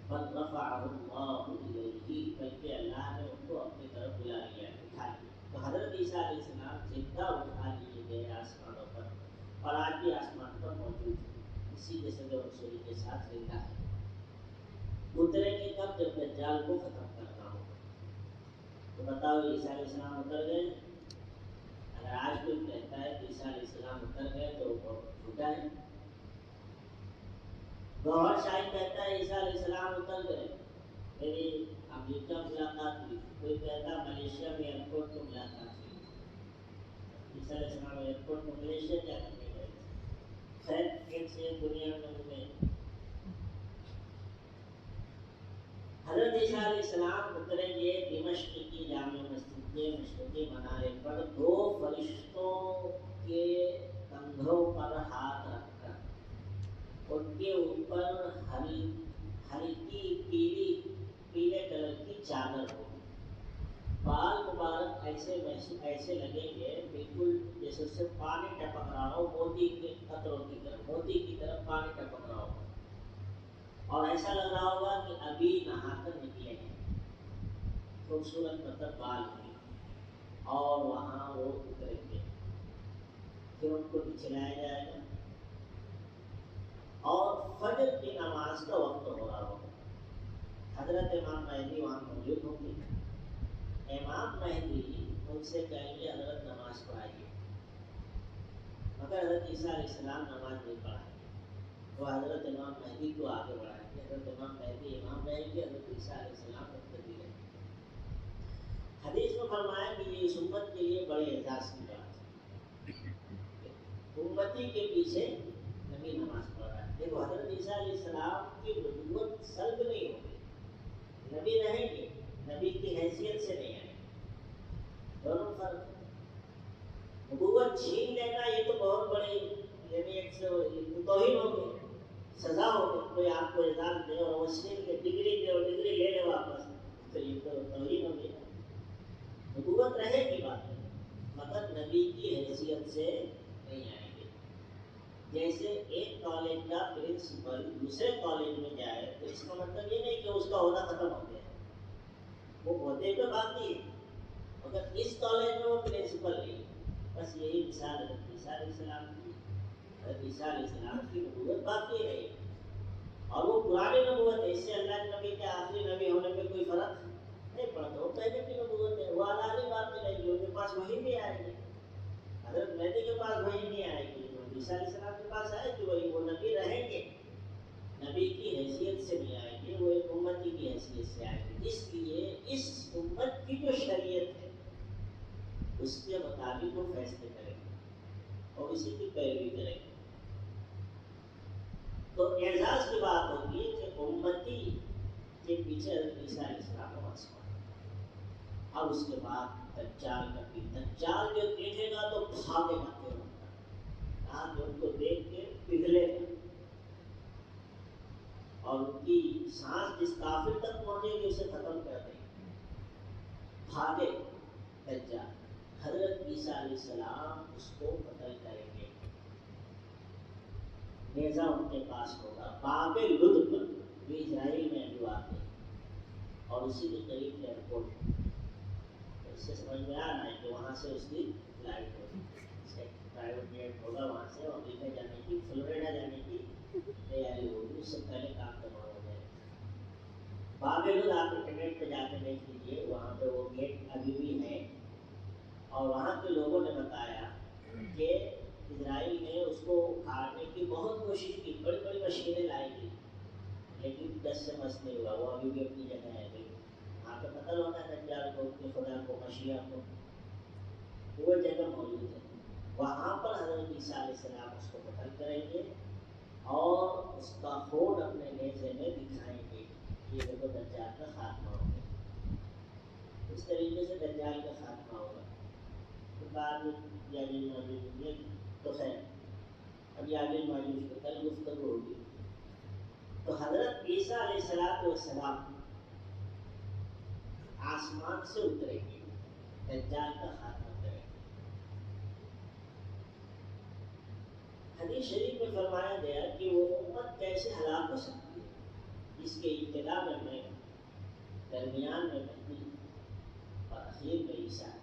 بل رفعه اللہ الیہ، بلکہ اللہ نے ان کو اپنی طرف بلا لیا، اٹھا لیا۔ تو حضرت عیسیٰ علیہ السلام زندہ اٹھا لیے گئے آسمانوں پر، اور آج بھی آسمان پر موجود ہیں، اسی جسد اور سوری کے ساتھ زندہ ہے۔ اتریں گے کب؟ جب دجال کو ختم کرنا ہوگا۔ تو بتاؤ عیسیٰ علیہ السلام اتر گئے؟ اگر آج کوئی کہتا ہے کہ عیسیٰ علیہ السلام اتر گئے تو وہ جھوٹا ہے۔ گوہر شاہی کہتا ہے عیسیٰ علیہ السلام اتر گئے، میری امریکہ ملاقات ہوئی، کوئی کہتا ملیشیا میں ایئرپورٹ کو ملاقات ہوئی۔ عیسیٰ علیہ السلام ایئرپورٹ میں ملیشیا کیا کرنے گئے تھے؟ خیر ایک سے ایک دنیا میں گھومے. حضرت عیسیٰ علیہ السلام اتریں گے دمشق کی جامع مسجد کے مشرقی منارے پر 2 فرشتوں کے کندھوں پر ہاتھ رکھ کر ان کے اوپر ہلکی پیلے کلر کی چادر ہو. بال مبارک ایسے لگیں گے بالکل جیسے اس سے پانی ٹپک رہا ہو، موتی کے قطروں کی طرف، موتی کی طرف پانی ٹپک رہا ہو، اور ایسا لگ رہا ہوگا کہ ابھی نہا کر نکلے ہیں. خوبصورت مطلب بال ہوئی. اور وہاں وہ اتریں گے، پھر ان کو نچلایا جائے گا اور فجر کی نماز کا وقت ہو رہا ہوگا. حضرت امام مہدی وہاں موجود ہوں گے. امام مہدی ان سے کہیں گے حضرت نماز پڑھائیے، مگر حضرت عیسیٰ علیہ السلام نماز نہیں پڑھائیں گے. وہ حضرت امام مہدی کو آگے بڑھائیں گے. حضرت امام مہدی امام رہیں گے، حضرت عیسیٰ علیہ السلام مقتدی رہیں گے. حدیث میں فرمایا کہ یہ اس امت کے لیے بڑے اعزاز کی بات ہے. امتی کے پیچھے نبی نماز پڑھ رہا ہے. دیکھو حضرت عیسیٰ علیہ السلام کی نبوت سلب نہیں ہوگی، نبی رہیں گے، نبی کی حیثیت سے نہیں آئیں گے. دونوں فرق ہے. نبوت چھین لینا یہ تو بہت بڑی یعنی ایک سے توہین ہو گئی، سزا ہو گئی. کوئی آپ کو اعزاز دے اور وہ چھین کے ڈگری دے اور ڈگری لے لے واپس، تو یہ تو توہین ہو گئی. نبوت رہے گی بات ہے، مگر نبی کی حیثیت سے نہیں آئیں گے. جیسے ایک کالج کا پرنسپل دوسرے کالج میں جائے تو اس کا مطلب یہ نہیں کہ اس کا عہدہ ختم ہو گیا، وہ عہدے پہ باقی ہے، مگر اس کالج میں وہ پرنسپل نہیں. بس یہی مثال حضرت عیسیٰ علیہ السلام کی. حضرت عیسیٰ علیہ السلام کی نبوت باقی رہے، اور وہ پرانی نبوت ہے. اس سے اللہ کے نبی کے آخری نبی ہونے میں کوئی فرق نہیں پڑتا. وہ پہلے کی نبوت ہے، وہ اعلیٰ بات نہیں رہے گی. ان کے پاس وہی بھی آئے گی. حضرت مہدی کے پاس وہی نہیں آئے گی. عیسیٰ علیہ السلام کے پاس آئے گی وہی. وہ نبی رہیں گے، نبی کی حیثیت سے نہیں آئیں گے، وہ ایک امتی کی حیثیت سے آئیں گے. اس لیے اس امت کی جو شریعت ہے اس کے مطابق وہ فیصلے کریں گے اور اسی کی پیروی کریں گے. تو اعزاز کی بات ہوگی کہ امتی کے پیچھے حضرت عیسیٰ علیہ السلام نماز پڑھیں. اب اس کے بعد دجال کا بھی، دجال جو دیکھے گا تو بھاگے گا، کہ ان کو دیکھ کے پگھلے گا، اور ان کی سانس جس کافر تک پہنچے گی اسے ختم کر دیں گے. بھاگے دجال. حضرت عیسیٰ علیہ السلام اس کو قتل کریں گے. نیزہ ان کے پاس ہوگا باب لد پر، جو اسرائیل میں ابھی واقع ہے، اور اسی کے قریب ایئرپورٹ. اس سے سمجھ میں آ رہا ہے کہ وہاں سے اس کی فلائٹ ہوگی، پرائیویٹ جیٹ ہوگا، وہاں سے امریکہ جانے کی، فلوریڈا جانے کی تیاری ہوگی. اس سے پہلے کام تمام ہو جائے. باب لد آپ انٹرنیٹ پہ جا کے دیکھ لیجیے، وہاں پہ وہ گیٹ ابھی بھی ہے. اور وہاں کے لوگوں نے بتایا کہ اسرائیل نے اس کو کاٹنے کی بہت کوشش کی، بڑی بڑی مشینیں لائی گئی، لیکن دس سے مس نہیں ہوا. وہ ابھی بھی اپنی جگہ ہے. وہاں پہ قتل ہوتا ہے دجال کو، کہ خدا کو، مشیح کو، وہ جگہ موجود ہے. وہاں پر حضرت عیسیٰ علیہ السلام اس کو قتل کریں گے اور اس کا خون اپنے نیزے میں دکھائیں گے. یہ دیکھو دجال کا خاتمہ ہو گیا. اس طریقے سے دجال کا خاتمہ ہوگا. بعد یاجوج ماجوج یہ تو خیر اب یاجوج ماجوج پہ کل گفتگو ہوگی. تو حضرت عیسیٰ علیہ السلام آسمان سے اتریں گے، دجال کا خاتمہ کریں گے. حدیث شریف میں فرمایا گیا کہ وہ امت کیسے ہلاک ہو سکتی ہے. اس کے ابتدا میں درمیان میں مہدی اور اخیر میں عیسیٰ.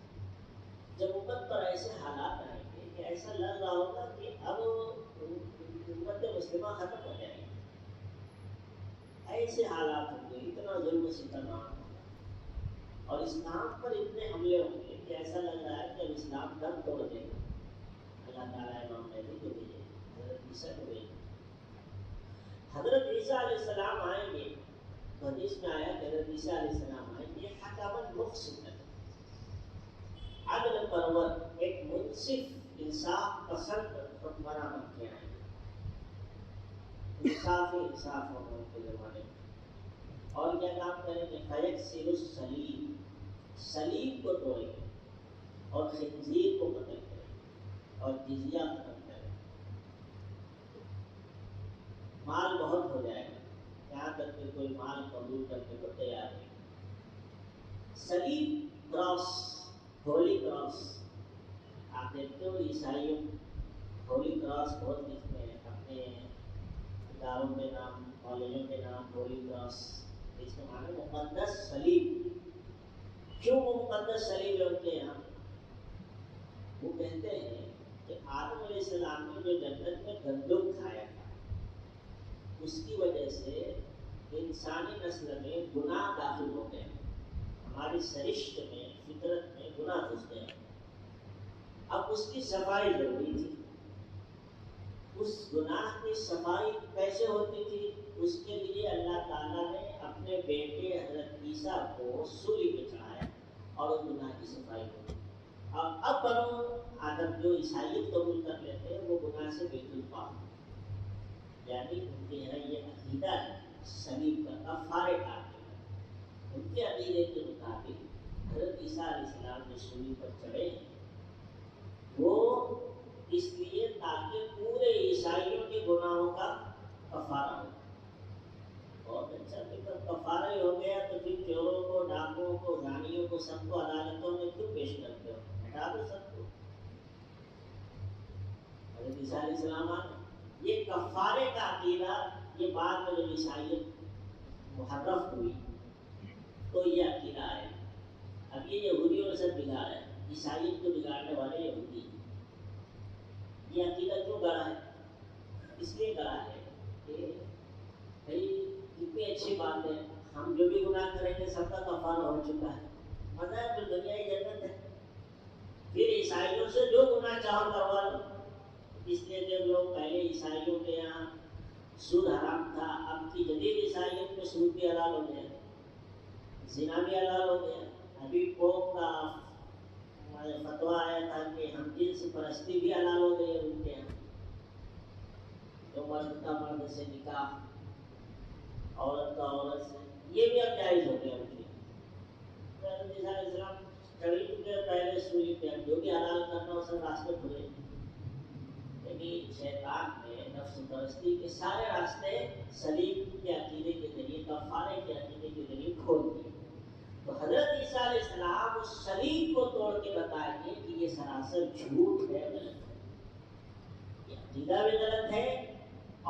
جب امت پر ایسے حالات آئیں گے کہ ایسا لگ رہا ہوگا کہ اب امت مسلمہ ختم ہو جائے گی، ایسے حالات ہوں گے، اتنا ظلم و ستم ہوگا اور اسلام پر اتنے حملے ہوں گے کہ ایسا لگ رہا ہے کہ اب اسلام دم توڑ دے گا. اللہ تعالیٰ امام مہدی کو بھیجے، حضرت عیسیٰ کو بھیجے. حضرت عیسیٰ علیہ السلام آئیں گے تو حدیث میں آیا کہ حضرت عیسیٰ علیہ السلام آئیں گے حکامت مقسط عدل پرور، ایک صرف انصاف پسند حکمراں بن کے آئیں گے، انصاف ہی انصاف ہوگا ان کے زمانے میں۔ اور کیا کام کریں گے؟ فیکسر الصلیب، صلیب کو توڑیں گے اور خنزیر کو قتل کریں اور جزیہ ختم کریں۔ مال بہت ہو جائے گا، یہاں تک کہ کوئی مال قبول کرنے کو تیار نہیں۔ صلیب کراس، ہولی کراس، آپ دیکھتے ہو عیسائیوں ہولی کراس بہت لکھتے ہیں اپنے کتابوں کے نام، کالجوں کے نام، ہولی کراس، اس کے معنی مقدس صلیب۔ کیوں وہ مقدس صلیب ہے ان کے یہاں؟ وہ کہتے ہیں کہ آدم علیہ السلام نے جو جنت میں گندم کھایا تھا، اس کی وجہ سے انسانی نسل میں گناہ داخل ہو گئے، ہماری سرشت میں، فطرت میں گناہ گھس گئے۔ اب اس کی صفائی ضروری تھی۔ اس گناہ کی صفائی کیسے ہوتی تھی؟ اس کے لیے اللہ تعالیٰ نے اپنے بیٹے حضرت عیسیٰ کو سولی پہ چڑھایا اور اس گناہ کی صفائی ہوئی۔ اب بنو آدم جو عیسائیت قبول کر لیتے ہیں وہ گناہ سے بالکل پاک، یعنی ان کے یہاں یہ عقیدہ ہے صلیب کا، کفارے کا عقیدہ۔ ان کے عقیدے کے مطابق حضرت عیسیٰ علیہ السلام جو سولی پر چڑھے وہ اس لیے تاکہ پورے عیسائیوں کے گناہوں کا کفارہ ہو۔ اور اچھا پھر کفارہ ہی ہو گیا تو پھر چوروں کو، ڈاکوؤں کو، زانیوں کو، سب کو عدالتوں میں کیوں پیش کرتے ہو؟ ہٹا دو سب کو۔ حضرت عیسیٰ علیہ السلام یہ کفارے کا عقیدہ، یہ بعد میں جب عیسائیت محرف ہوئی تو یہ عقیدہ ہے۔ اب یہ یہودیوں نے سب بگاڑا ہے، عیسائیت کو بگاڑنے والے یہودی۔ یہ عقیدہ کیوں گڑا ہے؟ اس لیے گڑا ہے کہ بھائی کتنی اچھی بات ہے، ہم جو بھی گناہ کریں گے سب کا کفارہ ہو چکا ہے، مزہ ہے، پھر دنیا ہی جنت ہے، پھر عیسائیوں سے جو گناہ چاہو کروا لو۔ اس لیے جب لوگ پہلے عیسائیوں کے یہاں سود حرام تھا، اب کی جدید عیسائیت میں سود بھی حلال ہو گیا، زنا بھی حلال ہو گیا۔ ابھی پوپ کا فتویٰ آیا تھا کہ ہم جنس پرستی بھی حلال ہو گئی ان کے یہاں، جو مرد کا مرد سے نکاح، عورت کا عورت سے، یہ بھی اب جائز ہو گیا ان کے یہاں۔ حضرت عیسیٰ علیہ السلام چڑھی چکے پہلے سولی پہ، جو بھی حلال کرنا ہو سب راستے کھلے، لیکن شیطان نے نفس پرستی کے سارے راستے صلیب کے عقیدے کے ذریعے، کفارے کے عقیدے کے ذریعے کھول دیے۔ تو حضرت عیسیٰ علیہ السلام اس صلیب کو توڑ کے بتائیں گے کہ یہ سراسر جھوٹ ہے، غلط ہے، یہ عقیدہ بھی غلط ہے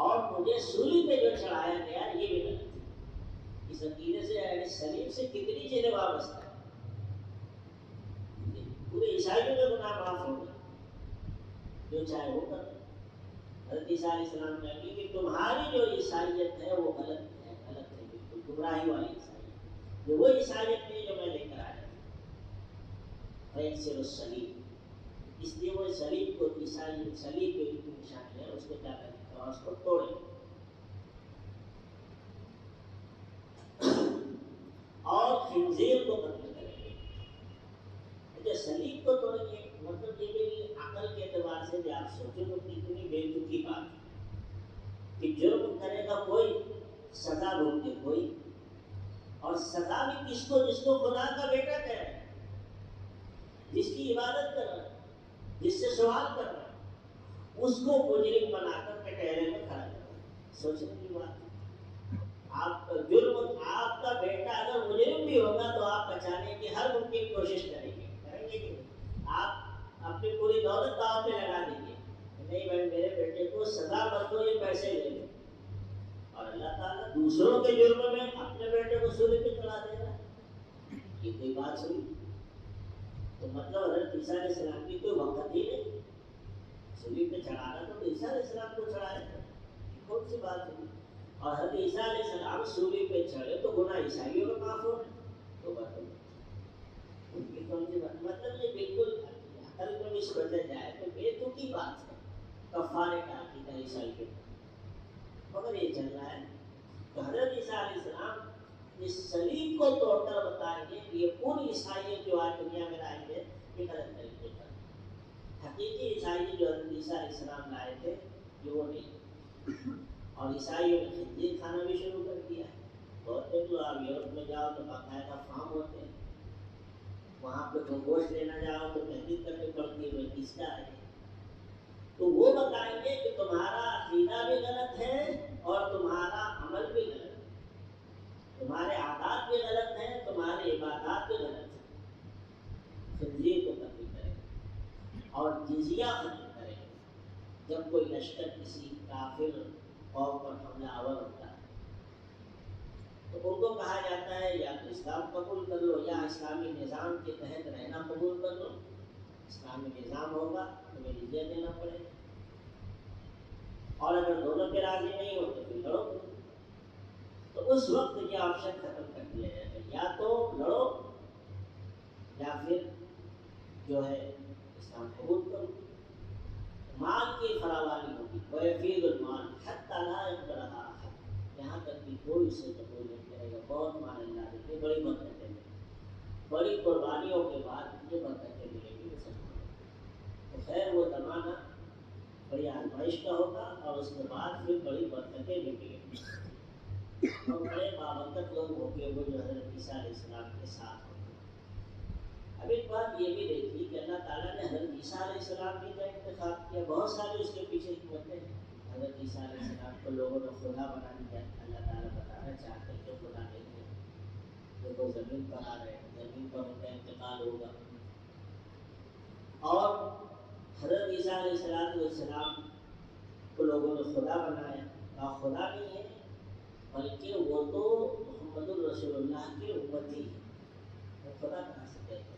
اور مجھے سولی پہ جو چڑھایا گیا یہ بھی غلط ہے۔ اس عقیدے سے یعنی صلیب سے کتنی چیزیں وابستہ ہیں، پورے عیسائیوں کے گناہ معاف ہو گئے، جو چاہے وہ کر لیں۔ حضرت عیسیٰ علیہ السلام کہیں گے کہ تمہاری جو عیسائیت ہے وہ غلط ہے، غلط ہے، بالکل گمراہی والی عیسائیت، یہ وہ عیسائیت نہیں جو میں لے کر آیا۔ فیکسر الصلیب، اس لیے وہ صلیب کو، عیسائی صلیب کی نشانی ہے، اس کو کیا کریں؟ کراس کو توڑیں اور خنزیر کو قتل کریں گے۔ جو صلیب کو توڑیں گے مطلب یہ کہ عقل کے اعتبار سے بھی آپ سوچو تو کتنی بے تکی بات ہے کہ جرم کرے گا کوئی، سزا بھوگے کوئی، اور سزا بھی کس کو؟ جس کو خدا کا بیٹا کہہ رہے ہیں، جس کی عبادت کر رہا ہے، جس سے سوال کر رہا ہے، اس کو مجرم بنا کر کٹہرے میں کھڑا کر رہا ہے۔ سوچنے کی بات ہے، آپ کا جرم، آپ کا بیٹا اگر مجرم بھی ہوگا تو آپ بچانے کی ہر ممکن کوشش کریں گے کہ آپ اپنی پوری دولت داؤ پہ لگا دیں گے، نہیں بھائی میرے بیٹے کو سزا مت دو، یہ پیسے لے لو۔ اور اللہ تعالیٰ دوسروں کے جرم میں اپنے بیٹے کو سولی پہ چڑھا دے گا، یہ کوئی بات سنی؟ تو مطلب حضرت عیسیٰ علیہ السلام کی کوئی وقت ہی نہیں، سولی پہ چڑھانا تو عیسیٰ علیہ السلام کو چڑھایا تھا، کون سی بات ہوئی؟ اور حضرت عیسیٰ علیہ السلام سولی پہ چڑھے تو گناہ عیسائیوں کا معاف ہو گئے، تو بات ان کی کون سی بات؟ مطلب یہ بالکل عقل میں بھی سمجھا جائے تو بے تکی بات ہے، کفارے کا عقیدہ عیسائی کے، مگر یہ چل رہا ہے۔ تو حضرت عیسیٰ علیہ السلام اس صلیب کو توڑ کر بتائیں گے کہ یہ پوری عیسائیت جو آج دنیا میں لائیں گے یہ غلط طریقے پر حقیقی عیسائی جو حضرت عیسیٰ علیہ السلام لائے تھے یہ وہ نہیں. اور عیسائیوں نے خنزیر کھانا بھی شروع کر دیا ہے. بہت دیکھ لو آپ یورپ میں جاؤ تو باقاعدہ فارم ہوتے ہیں, وہاں پہ تم گوشت لینا جاؤ تو تحقیق کرنی پڑتی ہے وہ کس کا ہے. تو وہ بتائیں گے کہ تمہارا عقیدہ بھی غلط ہے اور تمہارا عمل بھی غلط ہے, تمہارے عادات بھی غلط ہیں, تمہاری عبادات بھی غلط ہیں. خنزیر کو قتل کریں اور جزیہ ختم کریں جب کوئی لشکر کسی کافر قوم پر حملہ آور ہوتا ہے تو ان کو کہا جاتا ہے یا تو اسلام قبول کر لو یا اسلامی نظام کے تحت رہنا قبول کر لو. اسلامی نظام ہوگا تمہیں جزیہ دینا پڑے گا, اور اگر دونوں پہ راضی نہیں ہو تو پھر لڑو. تو اس وقت یہ آپشن ختم کر دیا جائے گا, یا تو لڑو یا پھر جو ہے اسلام قبول کرو. مال کی فراوانی ہوگی, وَيَفِيضُ الْمَالُ حَتَّى لَا يَقْبَلَهَا أَحَدٌ, یہاں تک کہ کوئی اسے قبول نہیں کرے گا. بہت مال اللہ دیتے, بڑی برکتیں ملیں, بڑی قربانیوں کے بعد یہ برکتیں ملیں گی مسلمانوں کو. تو خیر وہ زمانہ بڑی آزمائش کا ہوگا اور اس کے بعد پھر بڑی برکتیں بھی ملیں گی اور بڑے بابرکت لوگ ہوں گے وہ جو حضرت عیسیٰ علیہ السلام کے ساتھ ہوں گے. اب ایک بات یہ بھی دیکھی کہ اللہ تعالیٰ نے حضرت عیسیٰ علیہ السلام کی کا انتخاب کیا. بہت سارے اس کے پیچھے حکمتیں ہیں. حضرت عیسیٰ علیہ السلام کو لوگوں نے خدا بنا دیا. اللہ تعالیٰ بتانا چاہتے ہیں کہ خدا نہیں ہے, دیکھو زمین پر آ رہے ہیں, زمین پر ان کا انتقال ہوگا. اور حضرت عیسیٰ علیہ السلام کو لوگوں نے خدا بنایا. اور خدا نہیں ہے بلکہ وہ تو محمد الرسول اللہ کی امتی ہے, وہ خدا کہاں سے کہتے ہیں,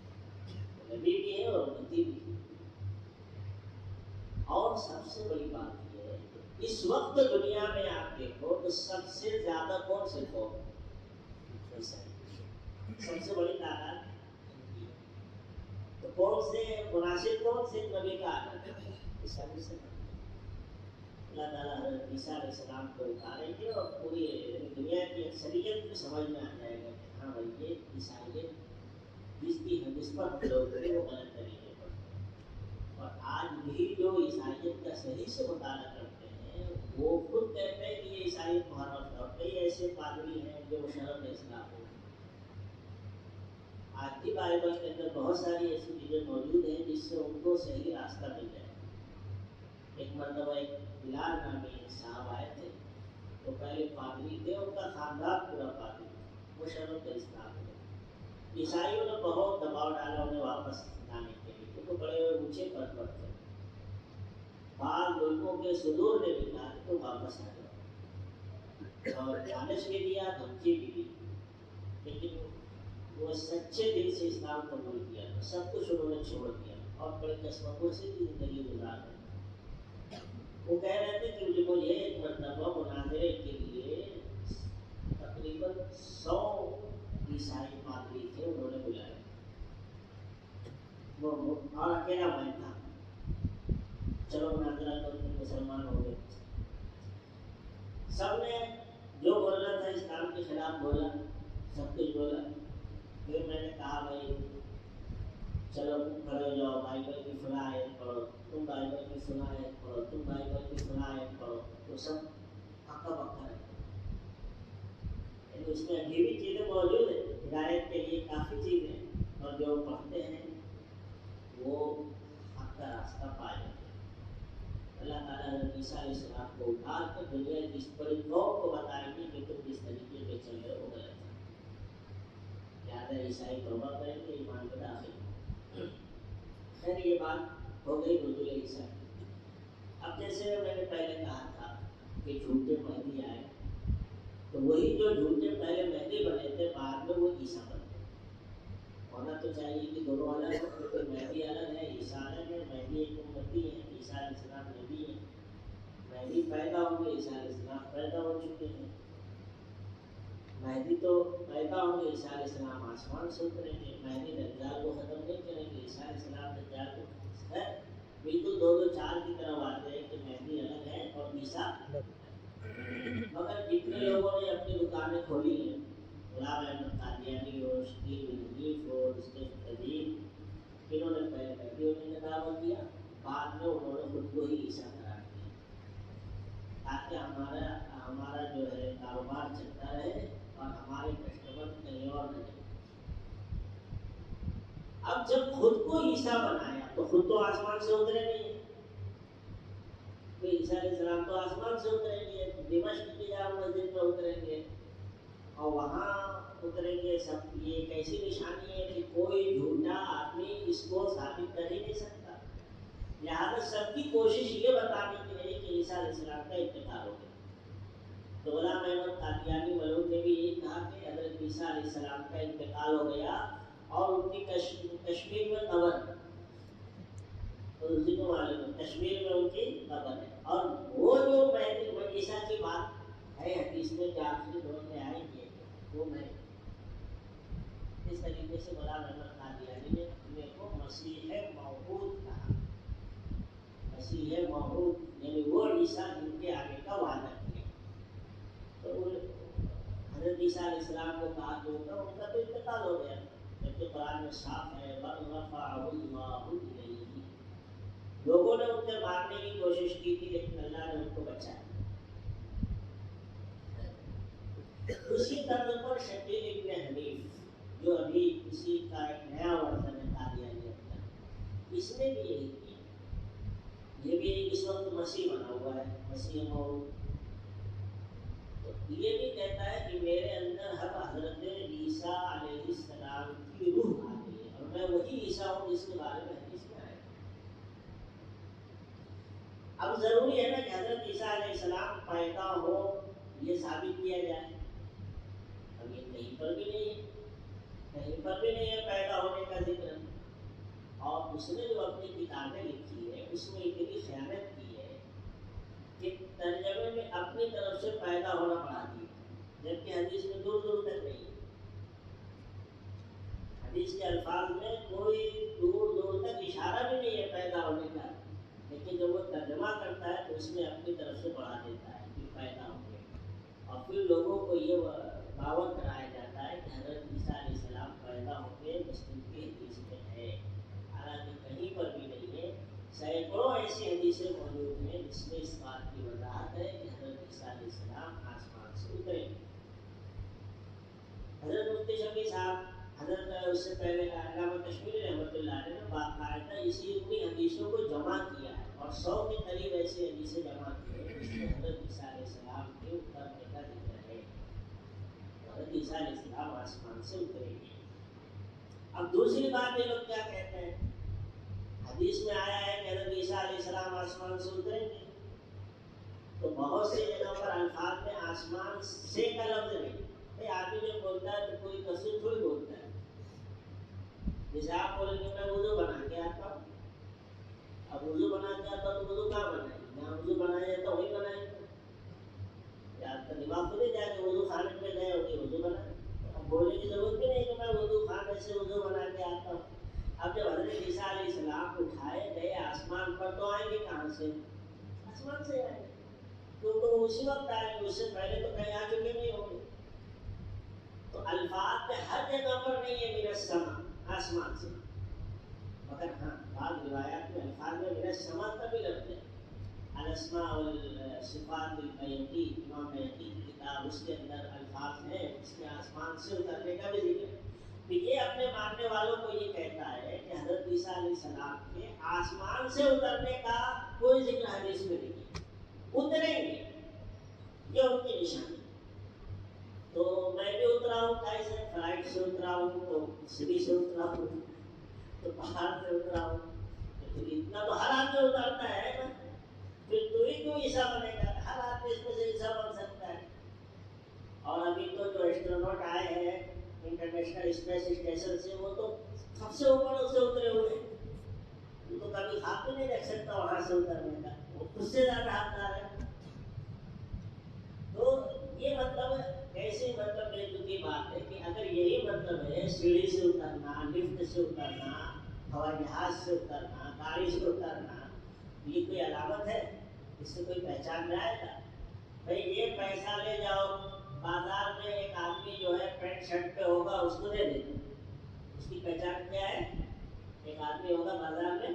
نبی بھی ہے اور امتی بھی ہے. اور سب سے بڑی بات یہ ہے کہ اس وقت دنیا میں آپ دیکھو تو سب سے زیادہ کون سے قوم, سب سے بڑی تعداد. تو کون سے مناسب, کون سے نبی کا آنا ہے, عیسائی سے. اللہ تعالیٰ حضرت عیسیٰ علیہ السلام کو اتاریں گے اور پوری دنیا کی اکثریت کو سمجھ میں آ جائے گا کہ ہاں بھائی یہ عیسائیت جس کی نسبت لوگ وہ غلط طریقے پر. اور آج بھی جو عیسائیت کا صحیح سے مطالعہ کرتے ہیں وہ خود کہتے ہیں کہ یہ عیسائیت محرف ہے, اور کئی ایسے پادری ہیں جو مشرف اسلام ہیں. آج بھی بائبل کے اندر بہت ساری ایسی چیزیں موجود ہیں جس سے ان کو صحیح راستہ مل جائے. ایک مرتبہ ایک بلال نامی صاحب آئے تھے, تو پہلے پادری تھے, ان کا خاندان پورا پادری, مشرف اسلام ہے. عیسائیوں نے بہت دباؤ ڈالا انہیں واپس لانے کے لیے, کیونکہ بڑے اونچے پد پر تھے. بعض ملکوں کے صدور نے بھی کہا تو واپس آ جاؤ, اور چالش بھی دیا, دھمکی بھی دی, لیکن وہ سچے دل سے اسلام قبول کیا. سب کچھ انہوں نے چھوڑ دیا اور بڑے قسمتوں سے زندگی گزار رہے. وہ کہہ رہے تھے کہ مجھے ایک مرتبہ مناظرے کے لیے تقریباً 100 عیسائی پادری تھے, انہوں نے بلایا, اور اکیلا میں تھا. چلو مناظرہ کرو, مسلمان ہو گئے. سب نے جو بولنا تھا اسلام کے خلاف بولا, سب کچھ بولا. پھر میں نے کہا بھائی چلو کھڑے ہو جاؤ, بائبل کی فلاں آیت پڑھو, تم بائبل کی فلاں آیت پڑھو, تم بائبل کی فلاں آیت پڑھو. تو سب ہکا بکا رہتے. اس میں ابھی بھی چیزیں موجود ہیں ہدایت کے لیے, کافی چیزیں ہیں, اور جو پڑھتے ہیں وہ حق کا راستہ پا جاتے ہیں. اللہ تعالیٰ حضرت عیسیٰ علیہ السلام کو اٹھا کر دنیا کی اس بڑی قوم کو بتائیں گے کہ تم جس طریقے پہ چل رہے ہو غلط ہے. لہٰذا عیسائی توبہ کریں گے, ایمان میں داخل ہوں. خیر یہ بات ہو گئی نزول عیسیٰ کی. اب جیسے میں نے پہلے کہا تھا کہ جھوٹے مہدی آئے, تو وہی جو جھوٹے پہلے مہدی بنے تھے بعد میں وہ عیسیٰ بنے. ہونا تو چاہیے کہ دونوں الگ ہو, کیونکہ مہدی الگ ہے, عیسیٰ الگ ہے. مہدی ایک امتی ہے, عیسیٰ علیہ السلام نبی ہے. مہدی پیدا ہوں گے, عیسیٰ علیہ السلام پیدا ہو چکے ہیں. مہدی تو پیدا ہوں گے, عیسیٰ علیہ السلام آسمان سے اتریں گے. مہدی دجال کو ختم نہیں کریں گے, عیسیٰ علیہ السلام دجال کو. بالکل دو چار کی طرح بات ہے کہ مہدی الگ ہے اور عیسیٰ. مگر جتنے لوگوں نے اپنی دکانیں کھولی ہیں, غلام احمد قادیانی ہو, شکیل حنیف ہو, رستم قدیم, انہوں نے پہلے مہدی ہونے کا دعویٰ کیا, بعد میں انہوں نے خود کو ہی عیسیٰ قرار دیا تاکہ ہمارا جو ہے کاروبار چلتا رہے اور ہمارے کسٹمر کہیں اور نہ جائیں۔ اب جب خود کو عیسیٰ بنایا تو خود تو آسمان سے اترے نہیں، تو عیسیٰ علیہ السلام تو آسمان سے اتریں گے، دمشق کی جامع مسجد میں اتریں گے اور وہاں اتریں گے سب۔ یہ ایک ایسی نشانی ہے کہ کوئی جھوٹا آدمی اس کو ثابت کر ہی نہیں سکتا، لہٰذا سب کی کوشش یہ بتانے کی رہی کہ عیسیٰ علیہ السلام کا انتقال ہو گیا۔ تو غلام احمد قادیانی ملعون نے بھی یہی کہا کہ حضرت عیسیٰ علیہ السلام کا انتقال ہو گیا اور ان کی کشمیر میں قبر ہے، اور اسی کو معلوم ہے کشمیر میں ان کی قبر ہے۔ اور وہ جو عیسیٰ کی بات ہے حدیث میں کہ آخری دور میں آئیں گے، وہ میں اس طریقے سے غلام احمد قادیانی نے اپنے کو مسیح موعود کہا۔ مسیح موعود یعنی وہ عیسیٰ جن کے آنے کا وعدہ کیا۔ تو حضرت عیسیٰ علیہ السلام کو کہا کہ ان کا تو انتقال ہو گیا، جبکہ قرآن میں صاف ہے بل رفعہ اللہ الیہ۔ لوگوں نے ان کے مارنے کی کوشش کی تھی لیکن اللہ نے ان کو بچایا۔ اسی طرز پر شکیل ابن حنیف جو ابھی اسی کا ایک نیا ورژن ہے قادیانیت کا، اس نے بھی یہی کیا۔ یہ بھی اس وقت مسیح بنا ہوا ہے، مسیح موعود۔ تو یہ بھی کہتا ہے کہ میرے اندر اب حضرت عیسیٰ علیہ السلام کی روح آ گئی ہے اور میں وہی عیسیٰ ہوں جس کے بارے میں حدیث میں آیا۔ اب ضروری ہے نا کہ حضرت عیسیٰ علیہ السلام پیدا ہو، یہ ثابت کیا جائے۔ اب یہ کہیں پر بھی نہیں ہے، کہیں پر بھی نہیں ہے پیدا ہونے کا ذکر۔ اور اس نے جو اپنی کتابیں لکھی ہے اس میں اتنی خیانت کی ہے کہ ترجمے میں اپنی طرف سے پیدا ہونا پڑھا دیا، جبکہ حدیث میں دور دور تک نہیں ہے۔ حدیث کے الفاظ میں کوئی دور دور تک اشارہ بھی نہیں ہے پیدا ہونے کا، لیکن جب وہ ترجمہ کرتا ہے تو اس میں اپنی طرف سے بڑھا دیتا ہے کہ پیدا ہو گئے۔ اور پھر لوگوں کو یہ دعوت کرایا جاتا ہے کہ حضرت عیسیٰ علیہ السلام پیدا ہو کے مسلم کی حدیث میں ہے، حالانکہ کہیں پر بھی نہیں ہے۔ سینکڑوں ایسی حدیثیں موجود ہیں جس میں اس بات کی وضاحت ہے کہ حضرت عیسیٰ علیہ السلام آسمان سے اترے۔ حضرت مفتی شفیع صاحب، حضرت اس سے پہلے علامہ کشمیری رحمۃ اللہ علیہ نے باقاعدہ اسی اتنی حدیثوں کو جمع کیا ہے اور 100 کے قریب ایسی حدیثیں جمع کی ہیں جس میں حضرت عیسیٰ علیہ السلام کے اترنے کا ذکر ہے۔ حضرت عیسیٰ علیہ السلام آسمان سے اترے گے۔ اب دوسری بات یہ لوگ کیا کہتے ہیں، حدیث میں آیا ہے کہ حضرت عیسیٰ علیہ السلام آسمان سے اتریں گے، تو بہت سی جگہوں پر الفاظ میں آسمان سے کا لفظ نہیں۔ بھائی آدمی جب بولتا ہے تو کوئی تصویر تھوڑی بولتا ہے۔ جیسے آپ بولیں گے میں وضو بنا کے آتا ہوں، اب وضو بنا کے آتا ہوں تو وضو کہاں بنائیں گے؟ جہاں وضو بنایا جاتا وہیں بنائیں گے۔ یا آپ کا دماغ تو نہیں جائے کہ وضو خانے میں گئے ہوگی وضو بنائیں، اب بولنے کی ضرورت بھی نہیں کہ میں وضو خانے سے وضو بنا کے آتا ہوں۔ اب جب حضرت عیسیٰ علیہ السلام اٹھائے گئے آسمان پر تو آئیں گے کہاں سے؟ آسمان سے آئیں گے، کیونکہ وہ اسی وقت آئیں گے، اس سے پہلے تو کہیں آ چکے نہیں ہوں گے۔ تو الفاظ میں ہر جگہ پر نہیں ہے من السماء، آسمان سے، مگر ہاں بعض روایات میں الفاظ میں من السماء کا بھی لفظ ہے۔ الاسماء والصفات البیہقی، امام بیہقی کی کتاب، اس کے اندر الفاظ ہیں اس میں آسمان سے اترنے کا بھی ذکر ہے۔ تو یہ اپنے ماننے والوں کو یہ کہتا ہے کہ حضرت عیسیٰ علیہ السلام کے آسمان سے اترنے کا کوئی ذکر حدیث میں نہیں ہے، اتریں گے، یہ ان کی نشانی۔ تو میں بھی اترا ہوں کیسے؟ فلائٹ سے اترا ہوں، تو سیڑھی سے اترا ہوں، تو پہاڑ سے اترا ہوں، تو پھر اتنا تو ہر آدمی اترتا ہے نا، پھر تو ہی کیوں عیسیٰ بنے گا؟ ہر آدمی اس میں سے عیسیٰ بن سکتا ہے۔ اور ابھی تو جو ایسٹرونٹ آئے ہیں انٹرنیشنل اسپیس اسٹیشن سے، وہ تو سب سے اوپر سے اترے ہوئے ہیں، وہ تو کبھی خواب بھی نہیں رکھ سکتا وہاں سے اترنے کا، وہ خود سے زیادہ حقدار ہے۔ تو یہ مطلب ایسے مطلب ایک کی بات ہے کہ اگر یہی مطلب ہے سیڑھی سے اترنا، لفٹ سے اترنا، ہوائی جہاز سے اترنا، گاڑی سے اترنا، یہ کوئی علامت ہے؟ اس سے کوئی پہچان میں آئے گا؟ بھائی یہ پیسہ لے جاؤ، بازار میں ایک آدمی جو ہے پینٹ شرٹ پہ ہوگا اس کو دے دیں، اس کی پہچان کیا ہے؟ ایک آدمی ہوگا بازار میں